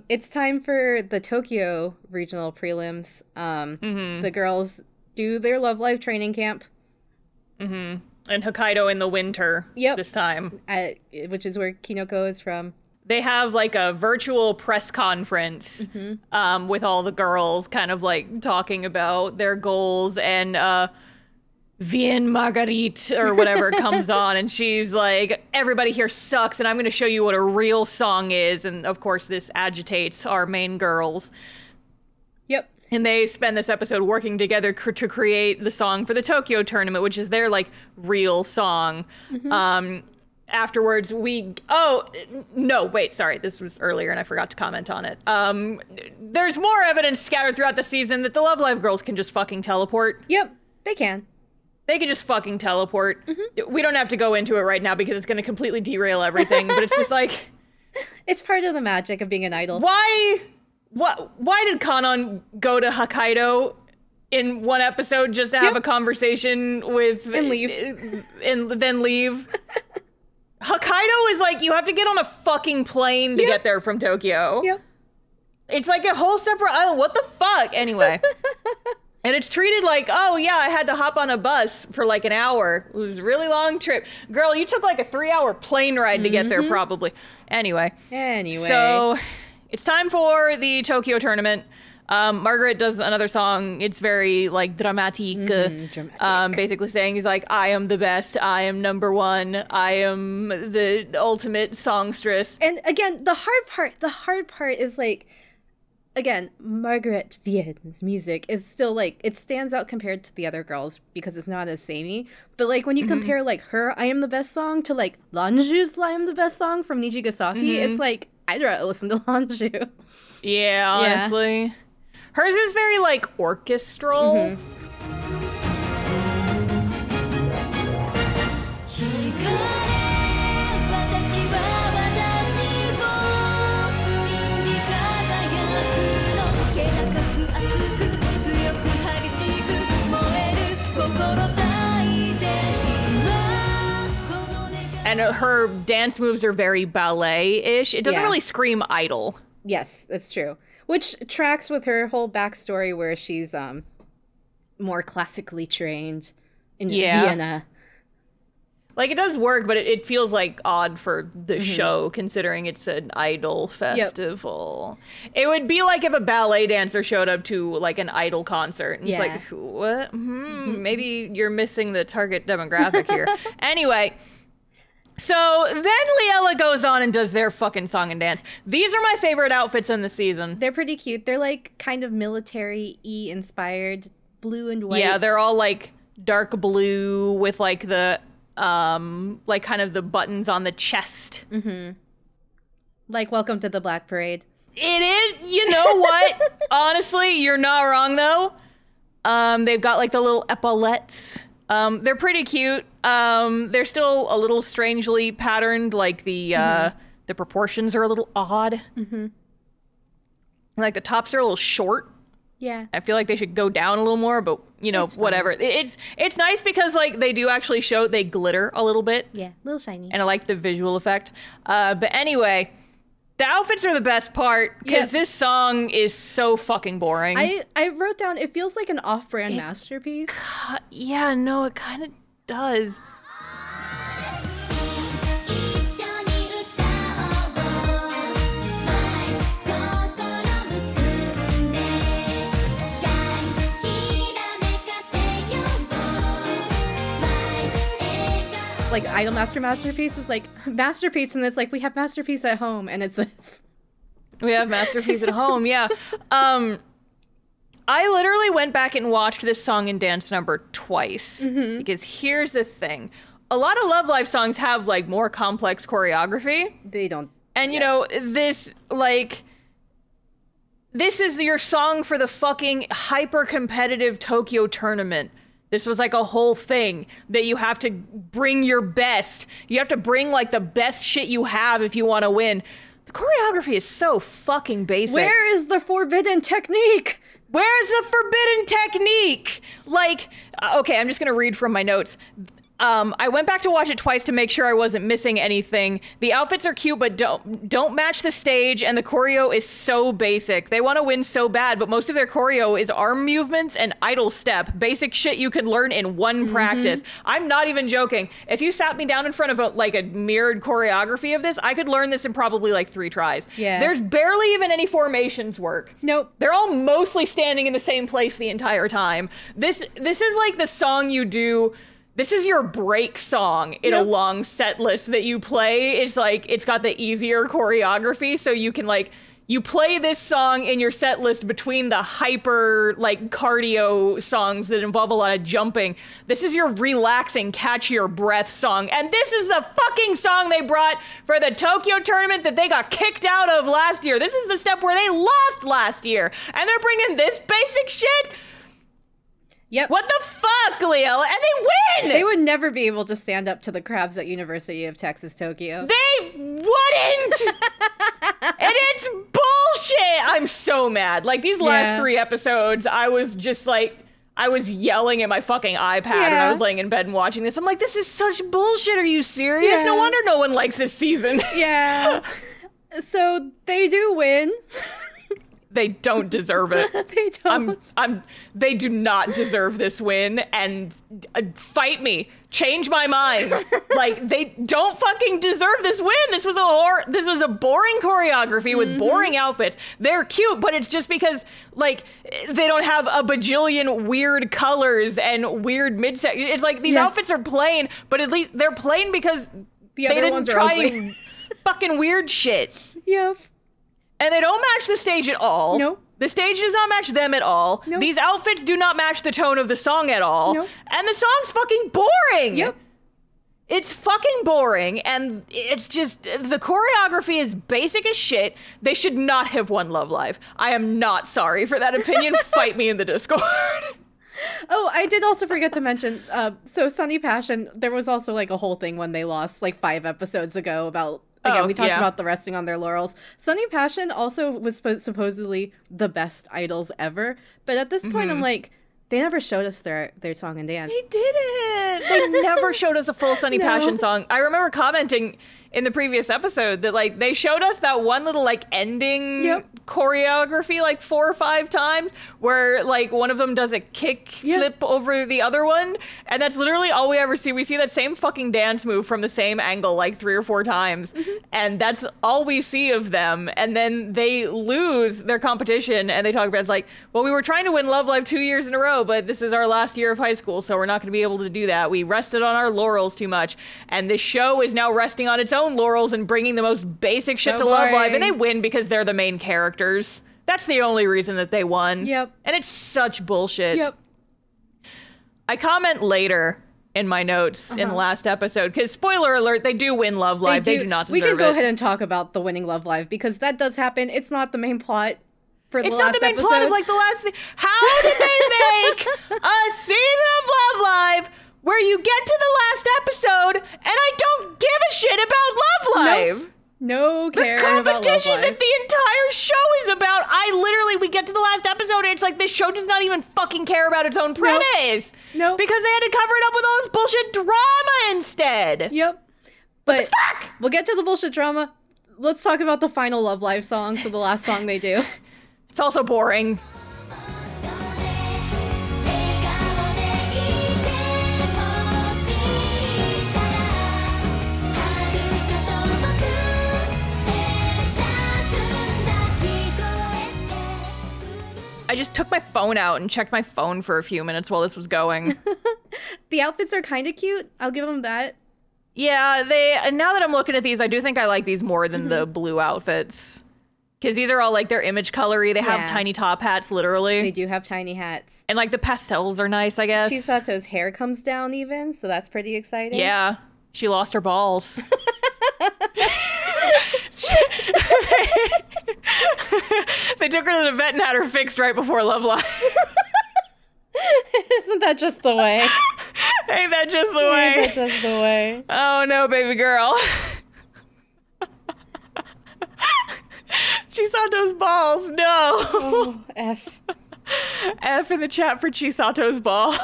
it's time for the Tokyo regional prelims. The girls do their Love Live training camp. Mm-hmm. And Hokkaido in the winter this time. Which is where Kinoko is from. They have like a virtual press conference with all the girls kind of like talking about their goals, and Vienne Marguerite or whatever comes on, and she's like, everybody here sucks and I'm going to show you what a real song is. And of course this agitates our main girls. Yep. And they spend this episode working together to create the song for the Tokyo tournament, which is their like real song. Afterwards, this was earlier and I forgot to comment on it. There's more evidence scattered throughout the season that the Love Live girls can just fucking teleport. Yep, they can. They can just fucking teleport. We don't have to go into it right now because it's going to completely derail everything, but it's just like... It's part of the magic of being an idol. Why did Kanon go to Hokkaido in one episode just to have a conversation with... And leave. And then leave? Hokkaido is like, you have to get on a fucking plane to get there from Tokyo. Yep. It's like a whole separate island. What the fuck? Anyway. And it's treated like, oh yeah, I had to hop on a bus for like an hour. It was a really long trip. Girl, you took like a 3-hour plane ride to get there probably. Anyway. So it's time for the Tokyo tournament. Margaret does another song. It's very like dramatic. Basically saying he's like, I am the best. I am number one. I am the ultimate songstress. And again, the hard part is like, again, Margaret Vian's music is still like, it stands out compared to the other girls because it's not as samey. But like when you compare like her I Am the Best song to like Lanju's I Am the Best song from Nijigasaki, it's like, I'd rather listen to Lanju. Yeah, honestly. Hers is very, like, orchestral. And her dance moves are very ballet-ish. It doesn't really scream idol. Yes, that's true. Which tracks with her whole backstory where she's more classically trained in Vienna. Like, it does work, but it feels like odd for the show, considering it's an idol festival. It would be like if a ballet dancer showed up to like an idol concert. And it's like, what? Maybe you're missing the target demographic here. Anyway. So then Liella goes on and does their fucking song and dance. These are my favorite outfits in the season. They're pretty cute. They're like kind of military-y inspired, blue and white. Yeah, they're all like dark blue with like the like kind of the buttons on the chest. Like Welcome to the Black Parade. It is. You know what? Honestly, you're not wrong though. They've got like the little epaulettes. They're pretty cute. They're still a little strangely patterned, like the proportions are a little odd. Like the tops are a little short. Yeah. I feel like they should go down a little more, but you know, whatever. It's nice because like they do actually they glitter a little bit. Yeah, a little shiny. And I like the visual effect. But anyway, the outfits are the best part because this song is so fucking boring. I wrote down, it feels like an off-brand masterpiece. Yeah, no, it kind of does. Like Idol Masterpiece is like masterpiece, and it's like we have masterpiece at home, and it's this. We have masterpiece at home, yeah. I literally went back and watched this song and dance number twice because here's the thing: a lot of Love Live songs have like more complex choreography. They don't, and you know this is your song for the fucking hyper competitive Tokyo tournament. This was like a whole thing that you have to bring your best. You have to bring like the best shit you have if you want to win. The choreography is so fucking basic. Where is the forbidden technique? Where's the forbidden technique? Like, okay, I'm just going to read from my notes. I went back to watch it twice to make sure I wasn't missing anything. The outfits are cute, but don't match the stage, and the choreo is so basic. They want to win so bad, but most of their choreo is arm movements and idol step. Basic shit you can learn in one practice. I'm not even joking. If you sat me down in front of a mirrored choreography of this, I could learn this in probably like 3 tries. Yeah. There's barely even any formations work. Nope. They're all mostly standing in the same place the entire time. This is like the song you do. This is your break song in a long set list that you play. It's like, it's got the easier choreography, so you can you play this song in your set list between the hyper cardio songs that involve a lot of jumping. This is your relaxing, catch your breath song. And this is the fucking song they brought for the Tokyo tournament that they got kicked out of last year. This is the step where they lost last year. And they're bringing this basic shit? Yep. What the fuck, Leo? And they win! They would never be able to stand up to the crabs at University of Texas, Tokyo. They wouldn't! And it's bullshit! I'm so mad. These last 3 episodes, I was just I was yelling at my fucking iPad when I was laying in bed and watching this. I'm like, this is such bullshit. Are you serious? No wonder no one likes this season. Yeah. So they do win. They don't deserve it. They don't. They do not deserve this win, and fight me. Change my mind. They don't fucking deserve this win. This was a boring choreography with boring outfits. They're cute, but it's just because they don't have a bajillion weird colors and weird midsection. It's like these outfits are plain, but at least they're plain because the they other didn't ones try are ugly. Fucking weird shit. Yep. And they don't match the stage at all. Nope. The stage does not match them at all. Nope. These outfits do not match the tone of the song at all. Nope. And the song's fucking boring. Yep. It's fucking boring, and it's just, the choreography is basic as shit. They should not have won Love Live. I am not sorry for that opinion. Fight me in the Discord. Oh, I did also forget to mention, so Sunny Passion, there was also a whole thing when they lost 5 episodes ago about, again, we talked about the resting on their laurels. Sunny Passion also was supposedly the best idols ever, but at this point I'm like, they never showed us their song and dance. They didn't. They never showed us a full Sunny Passion song. I remember commenting in the previous episode that they showed us that one little ending choreography 4 or 5 times where one of them does a kick flip over the other one, and that's literally all we ever see. We see that same fucking dance move from the same angle 3 or 4 times, and that's all we see of them. And then they lose their competition, and they talk about it's well, we were trying to win Love Live 2 years in a row, but this is our last year of high school, so we're not going to be able to do that. We rested on our laurels too much, and this show is now resting on its own laurels and bringing the most basic shit to Love Live, and they win because they're the main characters. That's the only reason that they won. Yep. And it's such bullshit. Yep. I comment later in my notes in the last episode, because spoiler alert, they do win Love Live. They do not deserve it. We can go ahead and talk about the winning Love Live, because that does happen. It's not the main plot for the last episode. It's not the main plot of the last thing. How did they make a season of Love Live where you get to the last episode and I don't give a shit about Love Live? Nope. No care the about Love competition Live. that the entire show is about. We get to the last episode and it's this show does not even fucking care about its own premise. Nope. Because they had to cover it up with all this bullshit drama instead. Yep. But what the fuck? We'll get to the bullshit drama. Let's talk about the final Love Live song, so the last song they do. It's also boring. I just took my phone out and checked my phone for a few minutes while this was going. The outfits are kind of cute. I'll give them that. Yeah, now that I'm looking at these, I do think I like these more than the blue outfits. Because these are all they're image colory. They have tiny top hats, literally. They do have tiny hats. And the pastels are nice, I guess. Chisato's hair comes down even, so that's pretty exciting. Yeah. She lost her balls. They took her to the vet and had her fixed right before Love Live. Isn't that just the way? Ain't that just the way? Ain't that just the way? Oh no, baby girl. Chisato's balls, no. Oh, F. F in the chat for Chisato's ball.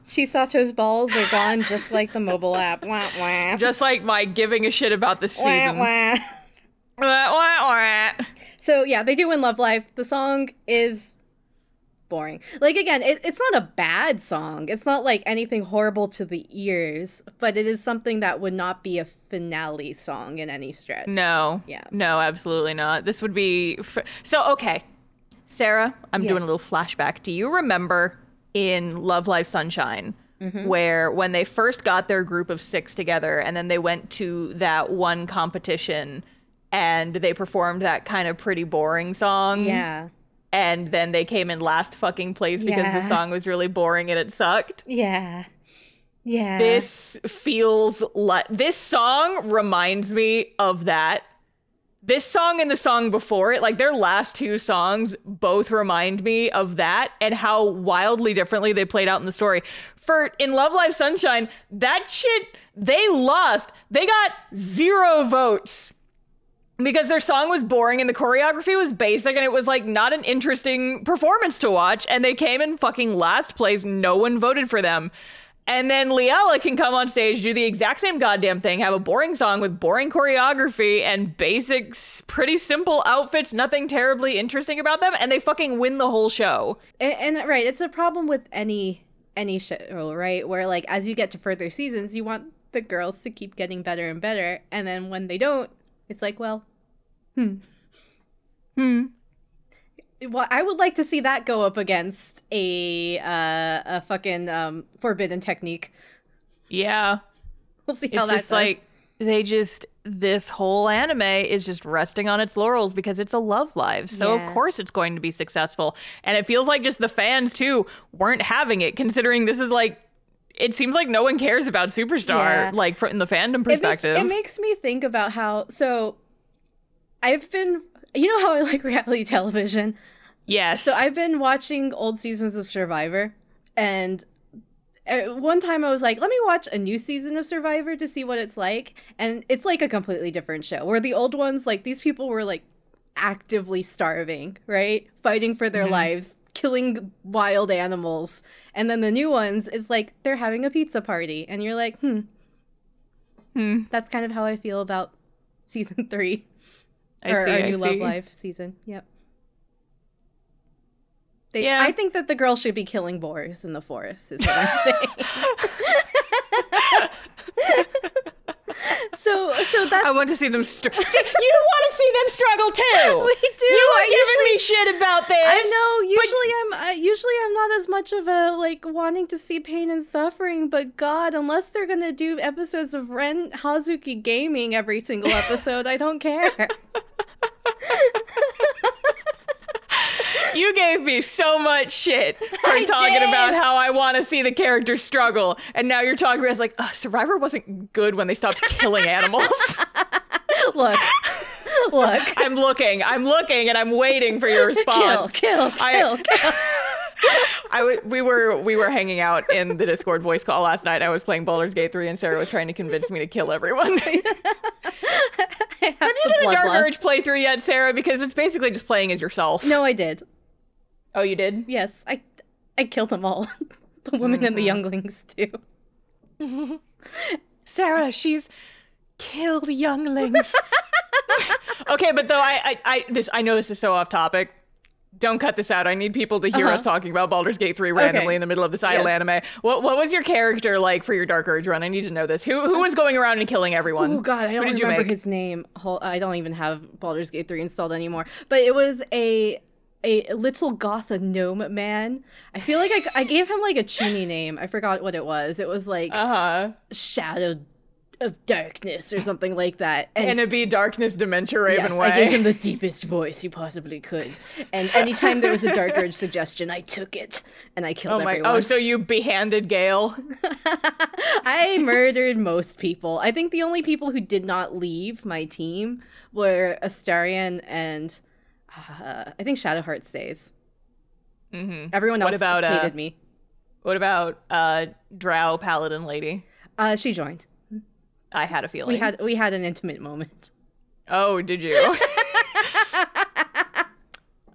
Chisato's balls are gone just like the mobile app. Wah, wah. Just like my giving a shit about the season. Wah, wah. Wah, wah, wah. So yeah, they do win Love Life. The song is boring. Like, again, it's not a bad song. It's not like anything horrible to the ears, but it is something that would not be a finale song in any stretch. No. Yeah. No, absolutely not. This would be... So, okay. Sarah, I'm doing a little flashback. Do you remember in Love Live Sunshine where when they first got their group of 6 together and then they went to that one competition and they performed that kind of pretty boring song? Yeah. And then they came in last fucking place because the song was really boring and it sucked? Yeah. Yeah. This feels like... This song reminds me of that. This song and the song before it, like their last 2 songs, both remind me of that and how wildly differently they played out in the story. In Love Live Sunshine, that shit, they lost. They got 0 votes because their song was boring and the choreography was basic and it was like not an interesting performance to watch. And they came in fucking last place. No one voted for them. And then Liella can come on stage, do the exact same goddamn thing, have a boring song with boring choreography and basic, pretty simple outfits, nothing terribly interesting about them, and they fucking win the whole show. And right, it's a problem with any show, right? Where, like, as you get to further seasons, you want the girls to keep getting better and better, and then when they don't, it's like, well, Well, I would like to see that go up against a fucking forbidden technique. Yeah. We'll see how that just goes. like this whole anime is just resting on its laurels because it's a Love Live. So of course it's going to be successful. And it feels like just the fans too weren't having it, considering this is like, it seems like no one cares about Superstar, like from the fandom perspective. It makes me think about how, so I've been, you know how I like reality television? Yes. So I've been watching old seasons of Survivor, and one time I was like, let me watch a new season of Survivor to see what it's like. And it's like a completely different show, where the old ones, like, these people were like actively starving, right? Fighting for their lives, killing wild animals. And then the new ones, it's like they're having a pizza party. And you're like, that's kind of how I feel about season 3. Our new Love Live season. Yep. I think that the girls should be killing boars in the forest, is what I'm saying. So that's... I want to see them... you want to see them struggle too! We do! You were giving me shit about this! I know, usually I'm not as much of a, like, wanting to see pain and suffering, but God, unless they're gonna do episodes of Ren Hazuki gaming every single episode, I don't care. You gave me so much shit for talking about how I want to see the characters struggle. And now you're talking about it's like, Survivor wasn't good when they stopped killing animals. Look. I'm looking, and I'm waiting for your response. Kill. We were hanging out in the Discord voice call last night. I was playing Baldur's Gate 3 and Sarah was trying to convince me to kill everyone. Have you done a Dark Urge playthrough yet, Sarah? Because it's basically just playing as yourself. No, I did. Oh, you did? Yes, I killed them all. The women and the younglings, too. Sarah, she's killed younglings. Okay, but though I know this is so off topic. Don't cut this out. I need people to hear us talking about Baldur's Gate 3 randomly in the middle of this idle anime. What was your character like for your Dark Urge run? I need to know this. Who was going around and killing everyone? Oh God, I don't remember his name. I don't even have Baldur's Gate 3 installed anymore. But it was a little goth gnome man. I feel like I gave him like a chuny name. I forgot what it was. It was like Shadow of Darkness or something like that. And it'd be Darkness Dementia Raven Way. I gave him the deepest voice you possibly could. And anytime there was a Dark Urge suggestion, I took it and I killed everyone. Oh, so you behanded Gale? I murdered most people. I think the only people who did not leave my team were Astarion and I think Shadowheart stays. Everyone else hated me. What about Drow Paladin Lady? She joined. I had a feeling. We had an intimate moment. Oh, did you?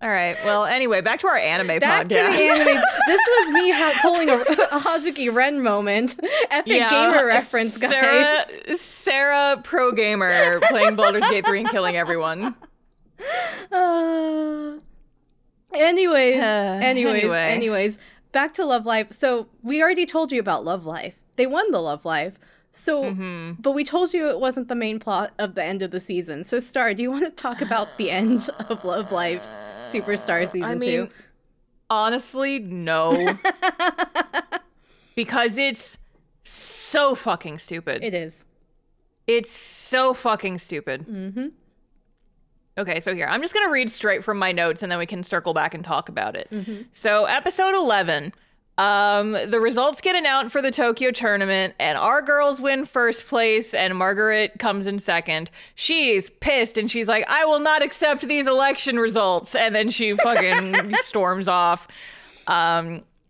All right. Well, anyway, back to our anime Back podcast. to the anime. This was me pulling a Hazuki Ren moment. Epic gamer reference, guys. Sarah, pro gamer, playing Baldur's Gate 3 and killing everyone. Anyways, back to Love Live. So we already told you about Love Live. They won the Love Live. So, but we told you it wasn't the main plot of the end of the season. So, Star, do you want to talk about the end of Love Live Superstar Season 2? Honestly, no. Because it's so fucking stupid. It is. It's so fucking stupid. Mm-hmm. Okay, so here, I'm just going to read straight from my notes and then we can circle back and talk about it. Mm-hmm. So, episode 11. The results get announced for the Tokyo tournament, and our girls win first place, and Margaret comes in second. She's pissed, and she's like, I will not accept these election results. And then she fucking storms off.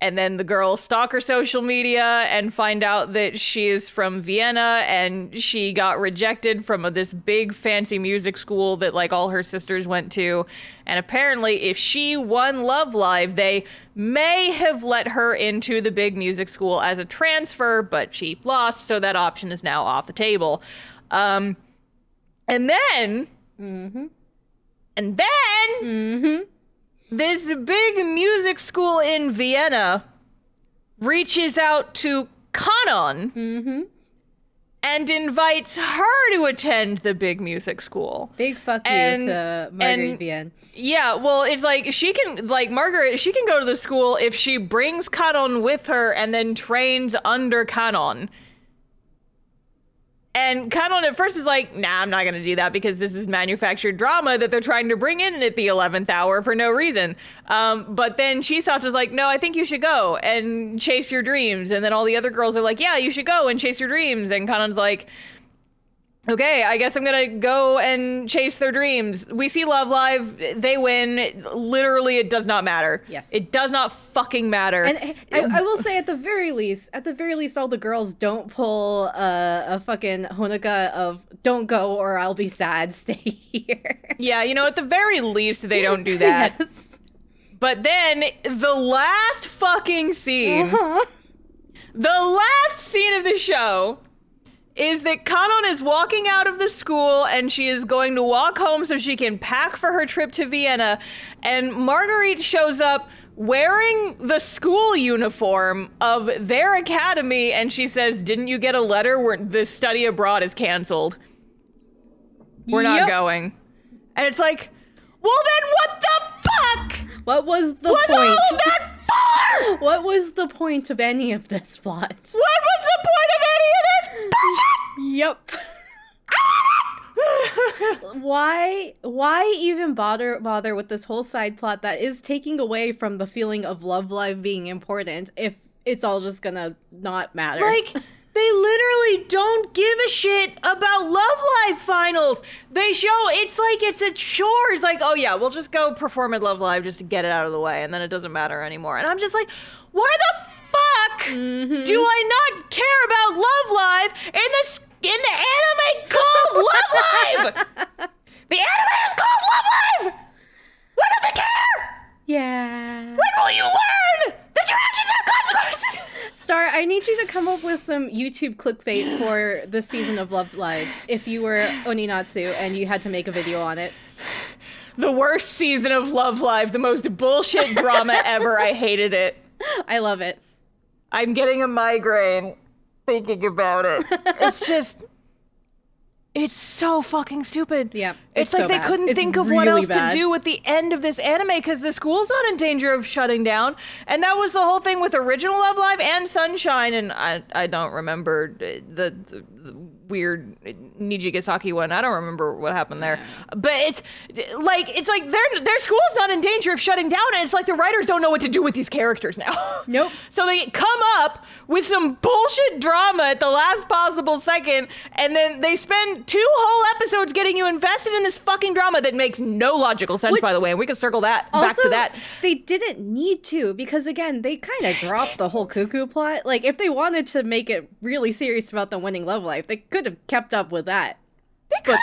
And then the girls stalk her social media and find out that she is from Vienna, and she got rejected from this big fancy music school that like all her sisters went to. And apparently if she won Love Live, they may have let her into the big music school as a transfer, but she lost, so that option is now off the table. And then this big music school in Vienna reaches out to Kanon and invites her to attend the big music school. Big fuck you to Marguerite Vienne. Yeah, well, it's like Margaret, she can go to the school if she brings Kanon with her and then trains under Kanon. And Kanon at first is like, nah, I'm not going to do that because this is manufactured drama that they're trying to bring in at the 11th hour for no reason. But then Chisato's like, no, I think you should go and chase your dreams. And then all the other girls are like, yeah, you should go and chase your dreams. And Kanon's like, okay, I guess I'm going to go and chase their dreams. We see Love Live. They win. Literally, it does not matter. Yes. It does not fucking matter. And I will say at the very least, all the girls don't pull a fucking Honoka of don't go or I'll be sad, stay here. Yeah, you know, at the very least, they don't do that. Yes. But then the last fucking scene, the last scene of the show is that Kanon is walking out of the school and she is going to walk home so she can pack for her trip to Vienna. And Marguerite shows up wearing the school uniform of their academy and she says, didn't you get a letter where the study abroad is canceled? We're not going. And it's like, well then what the fuck? What was the point? All of that for? What was the point of any of this plot? What was the point of any of this bullshit? Yep. Why even bother with this whole side plot that is taking away from the feeling of Love Live being important if it's all just gonna not matter? Like, they literally don't give a shit about Love Live finals. They show, it's like it's a chore. It's like, oh yeah, we'll just go perform at Love Live just to get it out of the way, and then it doesn't matter anymore. And I'm just like, why the fuck do I not care about Love Live in the anime called Love Live? The anime is called Love Live! Why don't they care? Yeah. When will you learn that your actions have consequences? Star, I need you to come up with some YouTube clickbait for this season of Love Live if you were Oninatsu and you had to make a video on it. The worst season of Love Live, the most bullshit drama ever. I hated it. I love it. I'm getting a migraine thinking about it. It's just, it's so fucking stupid. Yeah. It's like so they bad. couldn't think of what else to do with the end of this anime because the school's not in danger of shutting down. And that was the whole thing with original Love Live and Sunshine. And I don't remember the weird Nijigasaki one. I don't remember what happened there. But it's like their school's not in danger of shutting down, and it's like the writers don't know what to do with these characters now. Nope. So they come up with some bullshit drama at the last possible second, and then they spend 2 whole episodes getting you invested in this fucking drama that makes no logical sense, by the way, and we can circle that back to that. They didn't need to, because again, they kind of dropped the whole cuckoo plot. Like, if they wanted to make it really serious about them winning Love Life, they could have kept up with that. They didn't.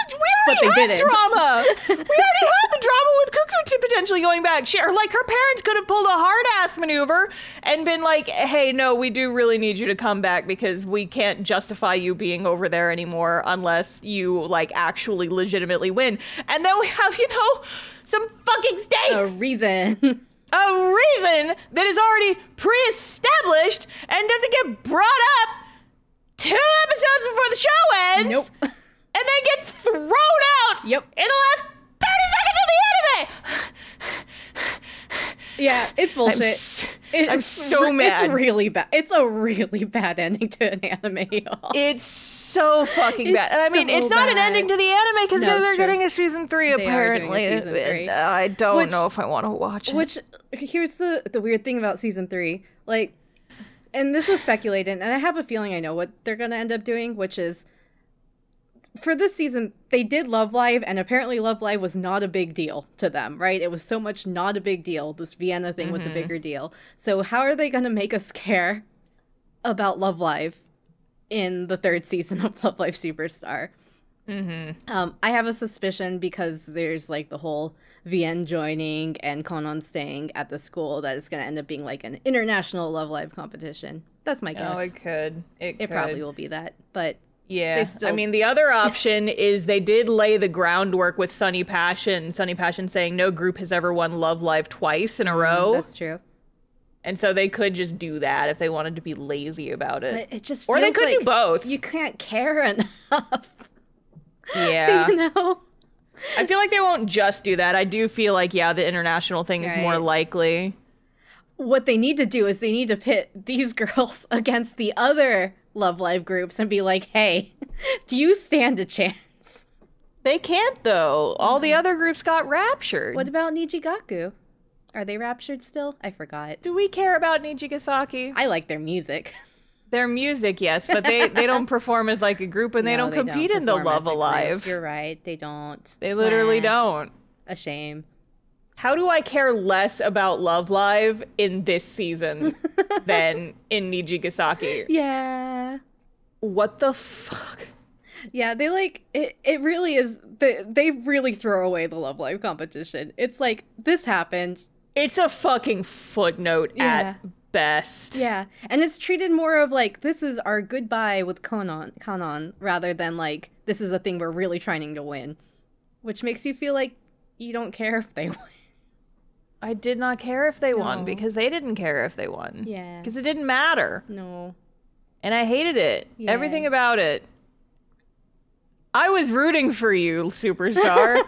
We already had drama. We already had the drama with Cuckoo to potentially going back. Or like her parents could have pulled a hard ass maneuver and been like, hey, no, we do really need you to come back because we can't justify you being over there anymore unless you like actually legitimately win. And then we have, some fucking stakes. A reason. A reason that is already pre-established and doesn't get brought up 2 episodes before the show ends. Nope. And then gets thrown out in the last 30 seconds of the anime. Yeah, it's bullshit. I'm so mad. It's really bad. It's a really bad ending to an anime, y'all. It's so fucking bad. I mean, it's not an ending to the anime because they're getting a season 3 apparently. They are doing a season 3. I don't know if I want to watch it. Which, here's the weird thing about season 3. Like, and this was speculated, and I have a feeling I know what they're going to end up doing, which is, for this season, they did Love Live, and apparently Love Live was not a big deal to them, right? It was so much not a big deal. This Vienna thing was a bigger deal. So how are they going to make us care about Love Live in the 3rd season of Love Live Superstar? I have a suspicion because there's like the whole Vienne joining and Conan staying at the school that it's going to end up being like an international Love Live competition. That's my guess. Oh, it could. It probably will be that, but... Yeah, I mean, the other option is they did lay the groundwork with Sunny Passion. Sunny Passion saying no group has ever won Love Live twice in a row. That's true. And so they could just do that if they wanted to be lazy about it. But it just or they feels could like do both. You can't care enough. Yeah. You know? I feel like they won't just do that. I do feel like, the international thing is more likely. What they need to do is they need to pit these girls against the other Love Live groups and be like, hey, do you stand a chance? They can't, though. All the other groups got raptured. What about Nijigaku? Are they raptured still? I forgot. Do we care about Nijigasaki? I like their music. Their music, yes, but they don't perform as like a group and they don't compete in the Love Alive. You're right, they don't. They literally don't. A shame. How do I care less about Love Live in this season than in Nijigasaki? Yeah. What the fuck? Yeah, they like it really is they really throw away the Love Live competition. It's like this happened. It's a fucking footnote at best. Yeah. And it's treated more of like this is our goodbye with Kanon rather than like this is a thing we're really trying to win. Which makes you feel like you don't care if they win. I did not care if they won because they didn't care if they won. Yeah. Because it didn't matter. No. And I hated it. Yeah. Everything about it. I was rooting for you, Superstar.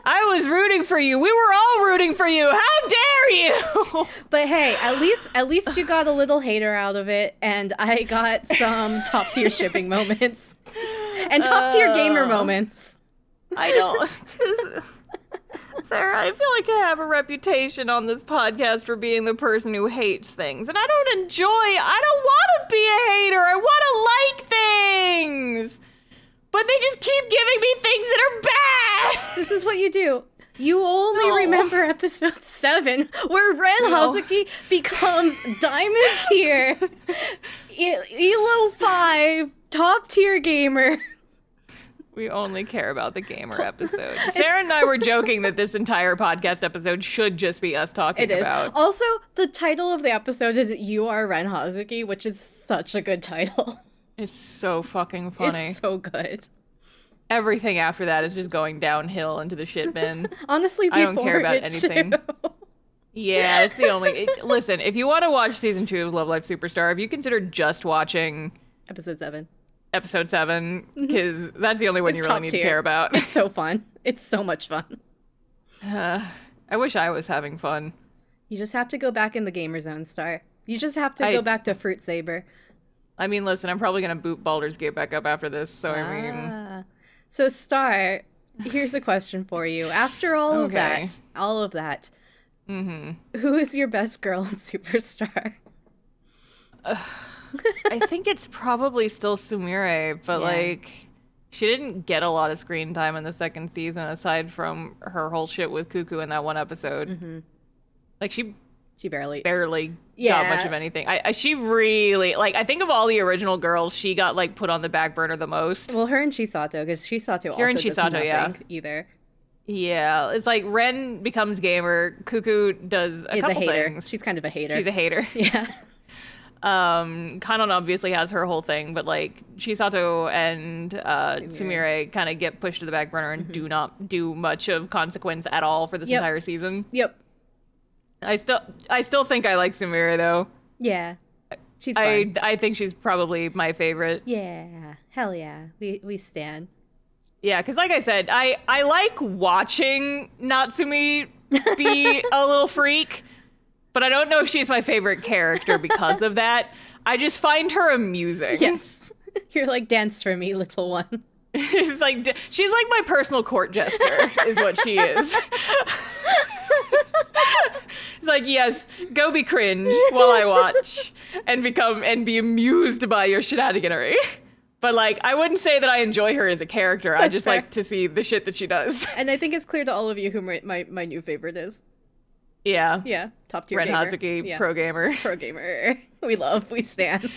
I was rooting for you. We were all rooting for you. How dare you? But hey, at least you got a little hater out of it, and I got some top tier shipping moments. And top tier gamer moments. I don't. Sarah, I feel like I have a reputation on this podcast for being the person who hates things. And I don't want to be a hater. I want to like things. But they just keep giving me things that are bad. This is what you do. You only remember episode 7, where Ren Hazuki becomes Diamond tier, Elo 5, top tier gamer. We only care about the gamer episode. Sarah and I were joking that this entire podcast episode should just be us talking about. It is. Also, the title of the episode is You Are Ren Hazuki, which is such a good title. It's so fucking funny. It's so good. Everything after that is just going downhill into the shit bin. Honestly, I don't care about anything. Yeah, it's the only... Listen, if you want to watch season 2 of Love Live Superstar, if you consider just watching... Episode 7, because that's the only one you really need to care about. It's so fun. It's so much fun. I wish I was having fun. You just have to go back in the gamer zone, Star. You just have to go back to Fruit Saber. I mean, listen, I'm probably going to boot Baldur's Gate back up after this, so I mean... So, Star, here's a question for you. After all of that, who is your best girl in Superstar? I think it's probably still Sumire, but like, she didn't get a lot of screen time in the second season aside from her whole shit with Cuckoo in that one episode. Like, she barely got much of anything. She really, like, I think of all the original girls, she got, like, put on the back burner the most. Well, her and Chisato, because Chisato also does nothing either. Yeah, it's like Ren becomes gamer, Cuckoo does a Is couple a hater. things. She's kind of a hater. She's a hater. Yeah. Kanon obviously has her whole thing, but like Chisato and Sumire kind of get pushed to the back burner and do not do much of consequence at all for this entire season. Yep. I still think I like Sumire though. Yeah. She's fun. I think she's probably my favorite. Yeah. Hell yeah. We stan. Yeah, because like I said, I like watching Natsumi be a little freak, but I don't know if she's my favorite character because of that. I just find her amusing. Yes. You're like, dance for me, little one. It's like, she's like my personal court jester, is what she is. It's like, yes, go be cringe while I watch and be amused by your shenaniganery. But like, I wouldn't say that I enjoy her as a character. I just like to see the shit that she does. And I think it's clear to all of you who my new favorite is. Yeah. Yeah. Top tier Ren gamer. Hazuki, Yeah. pro gamer. Pro gamer. We stan.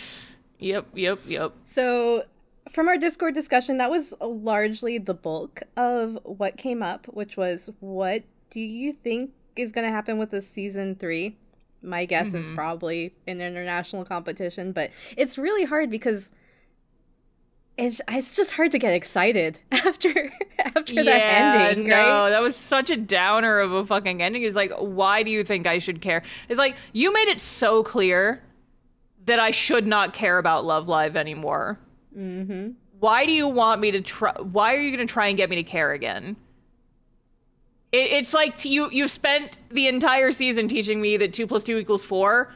Yep. So from our Discord discussion, that was largely the bulk of what came up, which was, what do you think is going to happen with this season 3? My guess is probably an international competition, but it's really hard because it's just hard to get excited after that ending, right? No, that was such a downer of a fucking ending. It's like, why do you think I should care? It's like, you made it so clear that I should not care about Love Live anymore. Mm-hmm. Why do you want me to try? Why are you going to try and get me to care again? It's like you spent the entire season teaching me that 2 + 2 = 4.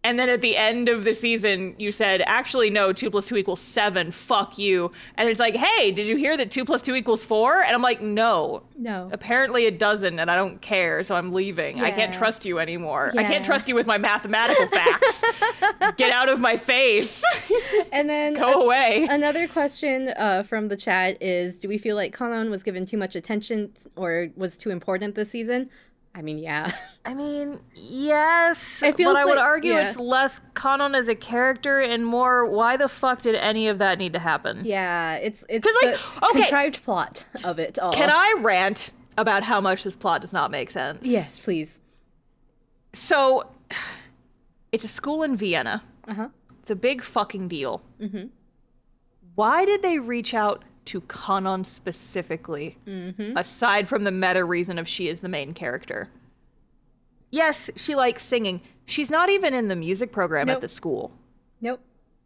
And then at the end of the season, you said, actually, no, 2 + 2 = 7. Fuck you. And it's like, hey, did you hear that 2 + 2 = 4? And I'm like, no. Apparently it doesn't, and I don't care, so I'm leaving. Yeah. I can't trust you anymore. Yeah. I can't trust you with my mathematical facts. Get out of my face. And then go away. Another question from the chat is, do we feel like Kanon was given too much attention or was too important this season? I mean, yeah. I mean, yes, but I would argue it's less Kanon as a character and more, why the fuck did any of that need to happen? Yeah, it's the contrived plot of it all. Can I rant about how much this plot does not make sense? Yes, please. So, it's a school in Vienna. Uh-huh. It's a big fucking deal. Mm-hmm. Why did they reach out to Kanon specifically, aside from the meta reason of she is the main character? Yes, she likes singing. She's not even in the music program at the school. Nope.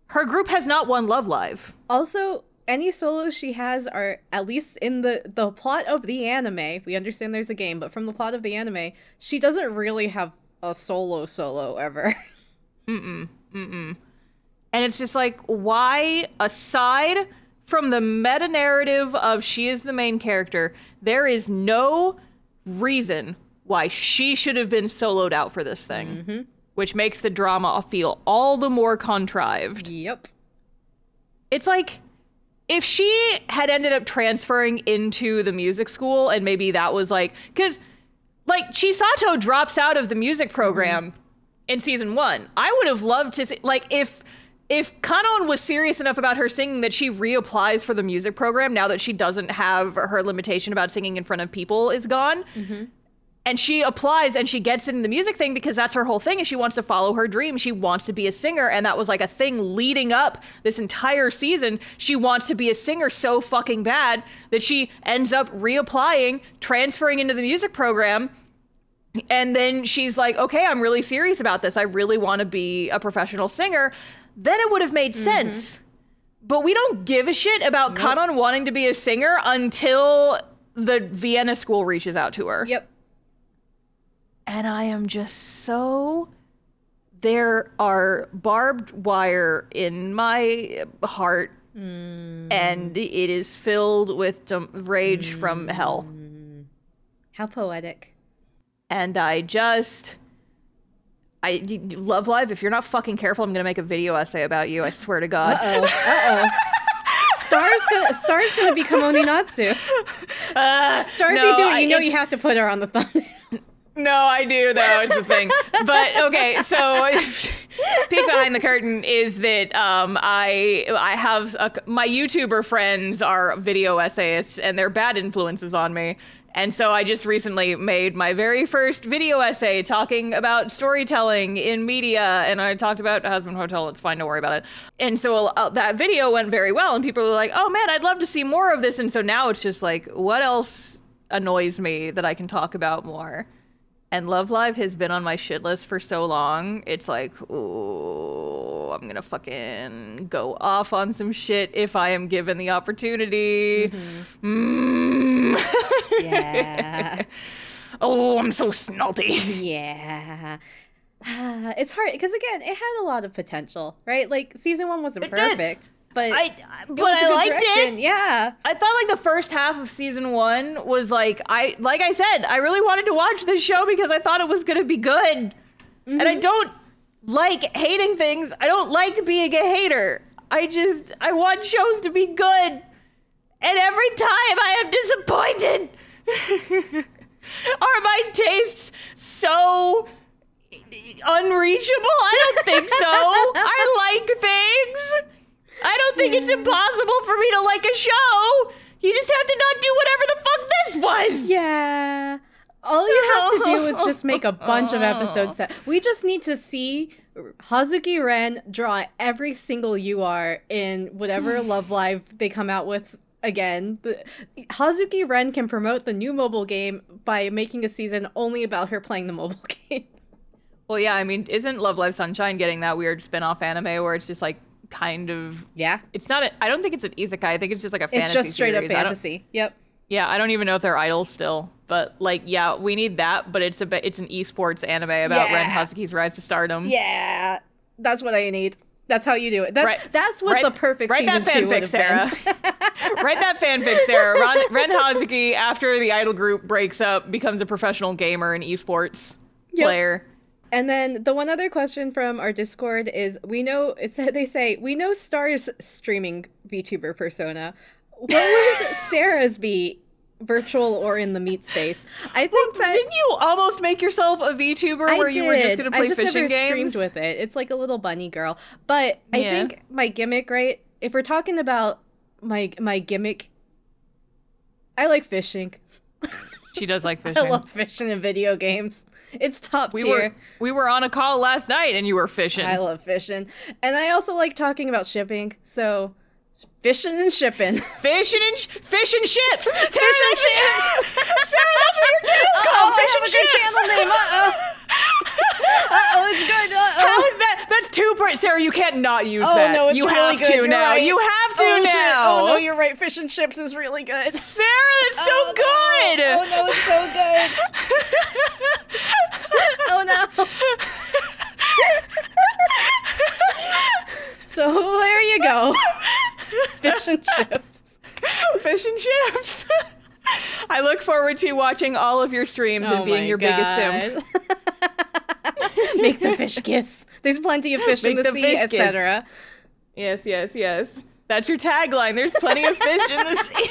Her group has not won Love Live. Also, any solos she has are, at least in the plot of the anime, we understand there's a game, but from the plot of the anime, she doesn't really have a solo ever. And it's just like, why, aside from the meta-narrative of she is the main character, there is no reason why she should have been soloed out for this thing, which makes the drama feel all the more contrived. Yep. It's like, if she had ended up transferring into the music school, and maybe that was like, because, like, Chisato drops out of the music program in season 1. I would have loved to see, like, if Kanon was serious enough about her singing that she reapplies for the music program now that she doesn't have her limitation about singing in front of people is gone, and she applies and she gets in the music thing because that's her whole thing, and she wants to follow her dream. She wants to be a singer, and that was like a thing leading up this entire season. She wants to be a singer so fucking bad that she ends up reapplying, transferring into the music program. And then she's like, okay, I'm really serious about this. I really want to be a professional singer. Then it would have made sense. But we don't give a shit about Kanon wanting to be a singer until the Vienna school reaches out to her. Yep. And I am just so... There are barbed wire in my heart, and it is filled with rage from hell. How poetic. And Love Live, if you're not fucking careful, I'm gonna make a video essay about you, I swear to God. Star's gonna become Oninatsu. Star, if you do it, you have to put her on the thumbnail. No, I do, though. It's the thing. But, okay, so peek behind the curtain is that I have... my YouTuber friends are video essayists, and they're bad influences on me. And so I just recently made my very first video essay talking about storytelling in media. And I talked about Husband Hotel. It's fine. Don't worry about it. And so that video went very well. And people were like, oh, man, I'd love to see more of this. And so now it's just like, what else annoys me that I can talk about more? And Love Live has been on my shit list for so long. It's like, ooh, I'm gonna fucking go off on some shit if I am given the opportunity. Yeah. Oh, I'm so snalty. Yeah. It's hard because, again, it had a lot of potential, right? Like, season 1 wasn't perfect. But I liked it. Yeah. I thought like the first half of season 1 was like I said, I really wanted to watch this show because I thought it was gonna be good. And I don't like hating things. I don't like being a hater. I want shows to be good. And every time I am disappointed. Are my tastes so unreachable? I don't think so. I like things. I don't think it's impossible for me to like a show. You just have to not do whatever the fuck this was. Yeah. All you have to do is just make a bunch of episodes. We just need to see Hazuki Ren draw every single UR in whatever Love Live they come out with again. Hazuki Ren can promote the new mobile game by making a season only about her playing the mobile game. Well, yeah, I mean, isn't Love Live Sunshine getting that weird spin-off anime where it's just like kind of... Yeah. It's not... I don't think it's an isekai. I think it's just like a fantasy series. It's just straight up fantasy. Yep. Yeah, I don't even know if they're idols still. But, like, yeah, we need that. But it's an esports anime about Ren Hazuki's rise to stardom. Yeah. That's what I need. That's how you do it. That's what the perfect season 2 would have Sarah. been. Write that fanfic, Sarah. Ren Hazuki, after the idol group breaks up, becomes a professional gamer and esports player. And then the one other question from our Discord is, they say, we know Star's streaming VTuber persona. What would Sarah's be, virtual or in the meat space? I think that... Didn't you almost make yourself a VTuber where you were just going to play fishing games? I just never streamed with it. It's like a little bunny girl. But I think my gimmick, right? If we're talking about my gimmick, I like fishing. She does like fishing. I love fishing in video games. It's top tier. We were on a call last night and you were fishing. I love fishing. And I also like talking about shipping. So, fishing and shipping. Fishing and ships! Fishing ships! Sarah, that's what your channel's called! Fishing and ships! Channel name. Uh-oh, it's good. How is that? That's too bright. Sarah, you can't not use that. No, it's you really have good. to You're now. right. You have to now. Shit. Oh, no, you're right. Fish and chips is really good. Sarah, it's so good! No. Oh, no, it's so good. Oh, no. So, there you go. Fish and chips. Fish and chips. I look forward to watching all of your streams and being your biggest simp. Make the fish kiss. There's plenty of fish in the sea, etc. Yes. That's your tagline. There's plenty of fish in the sea.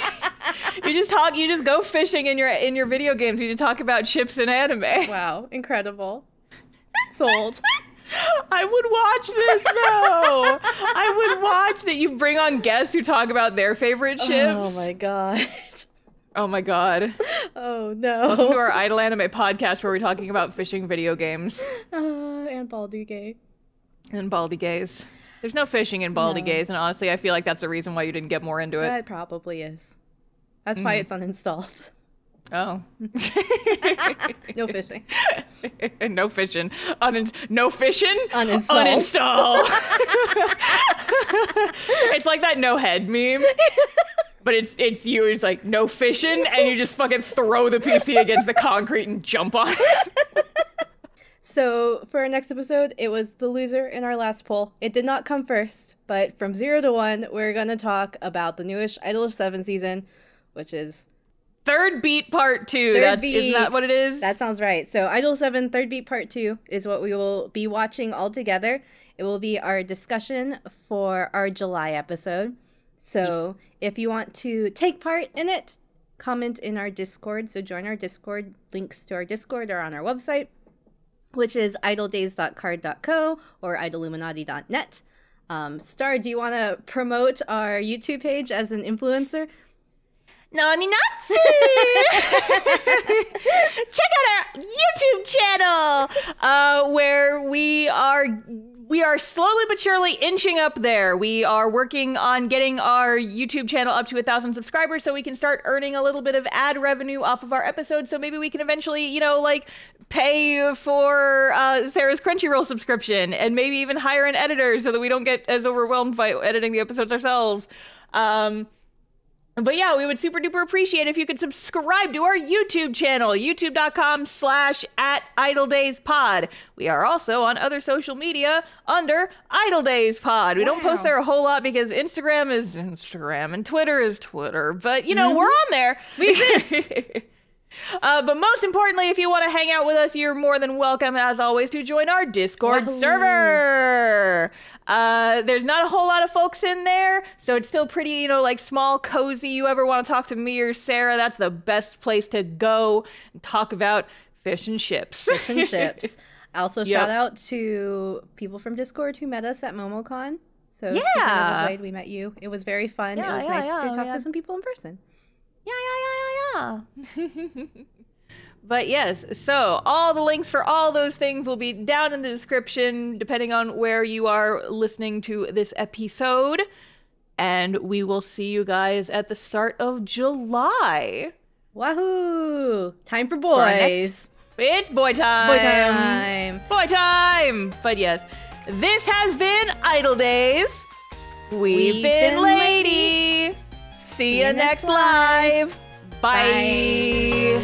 You just go fishing in your video games. You talk about chips and anime. Wow, incredible. Sold. I would watch this though. I would watch that you bring on guests who talk about their favorite chips. Oh my god. Oh my god. Oh no. Welcome to our Idol Anime podcast where we're talking about fishing video games. And Baldy Gay. And Baldy Gays. There's no fishing in Baldy Gays, and honestly, I feel like that's the reason why you didn't get more into it. That probably is. That's why it's uninstalled. Oh. No fishing. No fishing. No fishing? Uninstall. It's like that no head meme. But it's you. It's like no fishing, and you just fucking throw the PC against the concrete and jump on it. So for our next episode, it was the loser in our last poll. It did not come first, but from 0 to 1, we're going to talk about the newish Idol 7 season, which is... Third Beat Part 2. Isn't that what it is? That sounds right. So Idol 7 Third Beat Part 2 is what we will be watching all together. It will be our discussion for our July episode. So if you want to take part in it, comment in our Discord. So join our Discord. Links to our Discord are on our website, which is idoldays.card.co or idolluminati.net. Star, do you want to promote our YouTube page as an influencer? Nani Natsu! Check out our YouTube channel, where we are slowly but surely inching up there. We are working on getting our YouTube channel up to 1,000 subscribers so we can start earning a little bit of ad revenue off of our episodes. So maybe we can eventually, you know, like pay for Sarah's Crunchyroll subscription and maybe even hire an editor so that we don't get as overwhelmed by editing the episodes ourselves. But yeah, we would super duper appreciate if you could subscribe to our YouTube channel, youtube.com/@IDOLDaysPod. We are also on other social media under Idol Days Pod. We don't post there a whole lot because Instagram is Instagram and Twitter is Twitter. But, you know, we're on there. We exist. But most importantly, if you want to hang out with us, you're more than welcome, as always, to join our Discord server. There's not a whole lot of folks in there, so it's still pretty, you know, like small, cozy. You ever want to talk to me or Sarah, that's the best place to go and talk about fish and chips. Fish and chips. Also, shout out to people from Discord who met us at MomoCon. So, speaking of the Blade, we met you. It was very fun. It was nice to talk to some people in person. Yeah. But yes, so all the links for all those things will be down in the description, depending on where you are listening to this episode. And we will see you guys at the start of July. Wahoo! Time for boys. It's boy time. Boy time. Boy time. But yes, this has been Idol Days. We've been Lady. See you next live. Bye.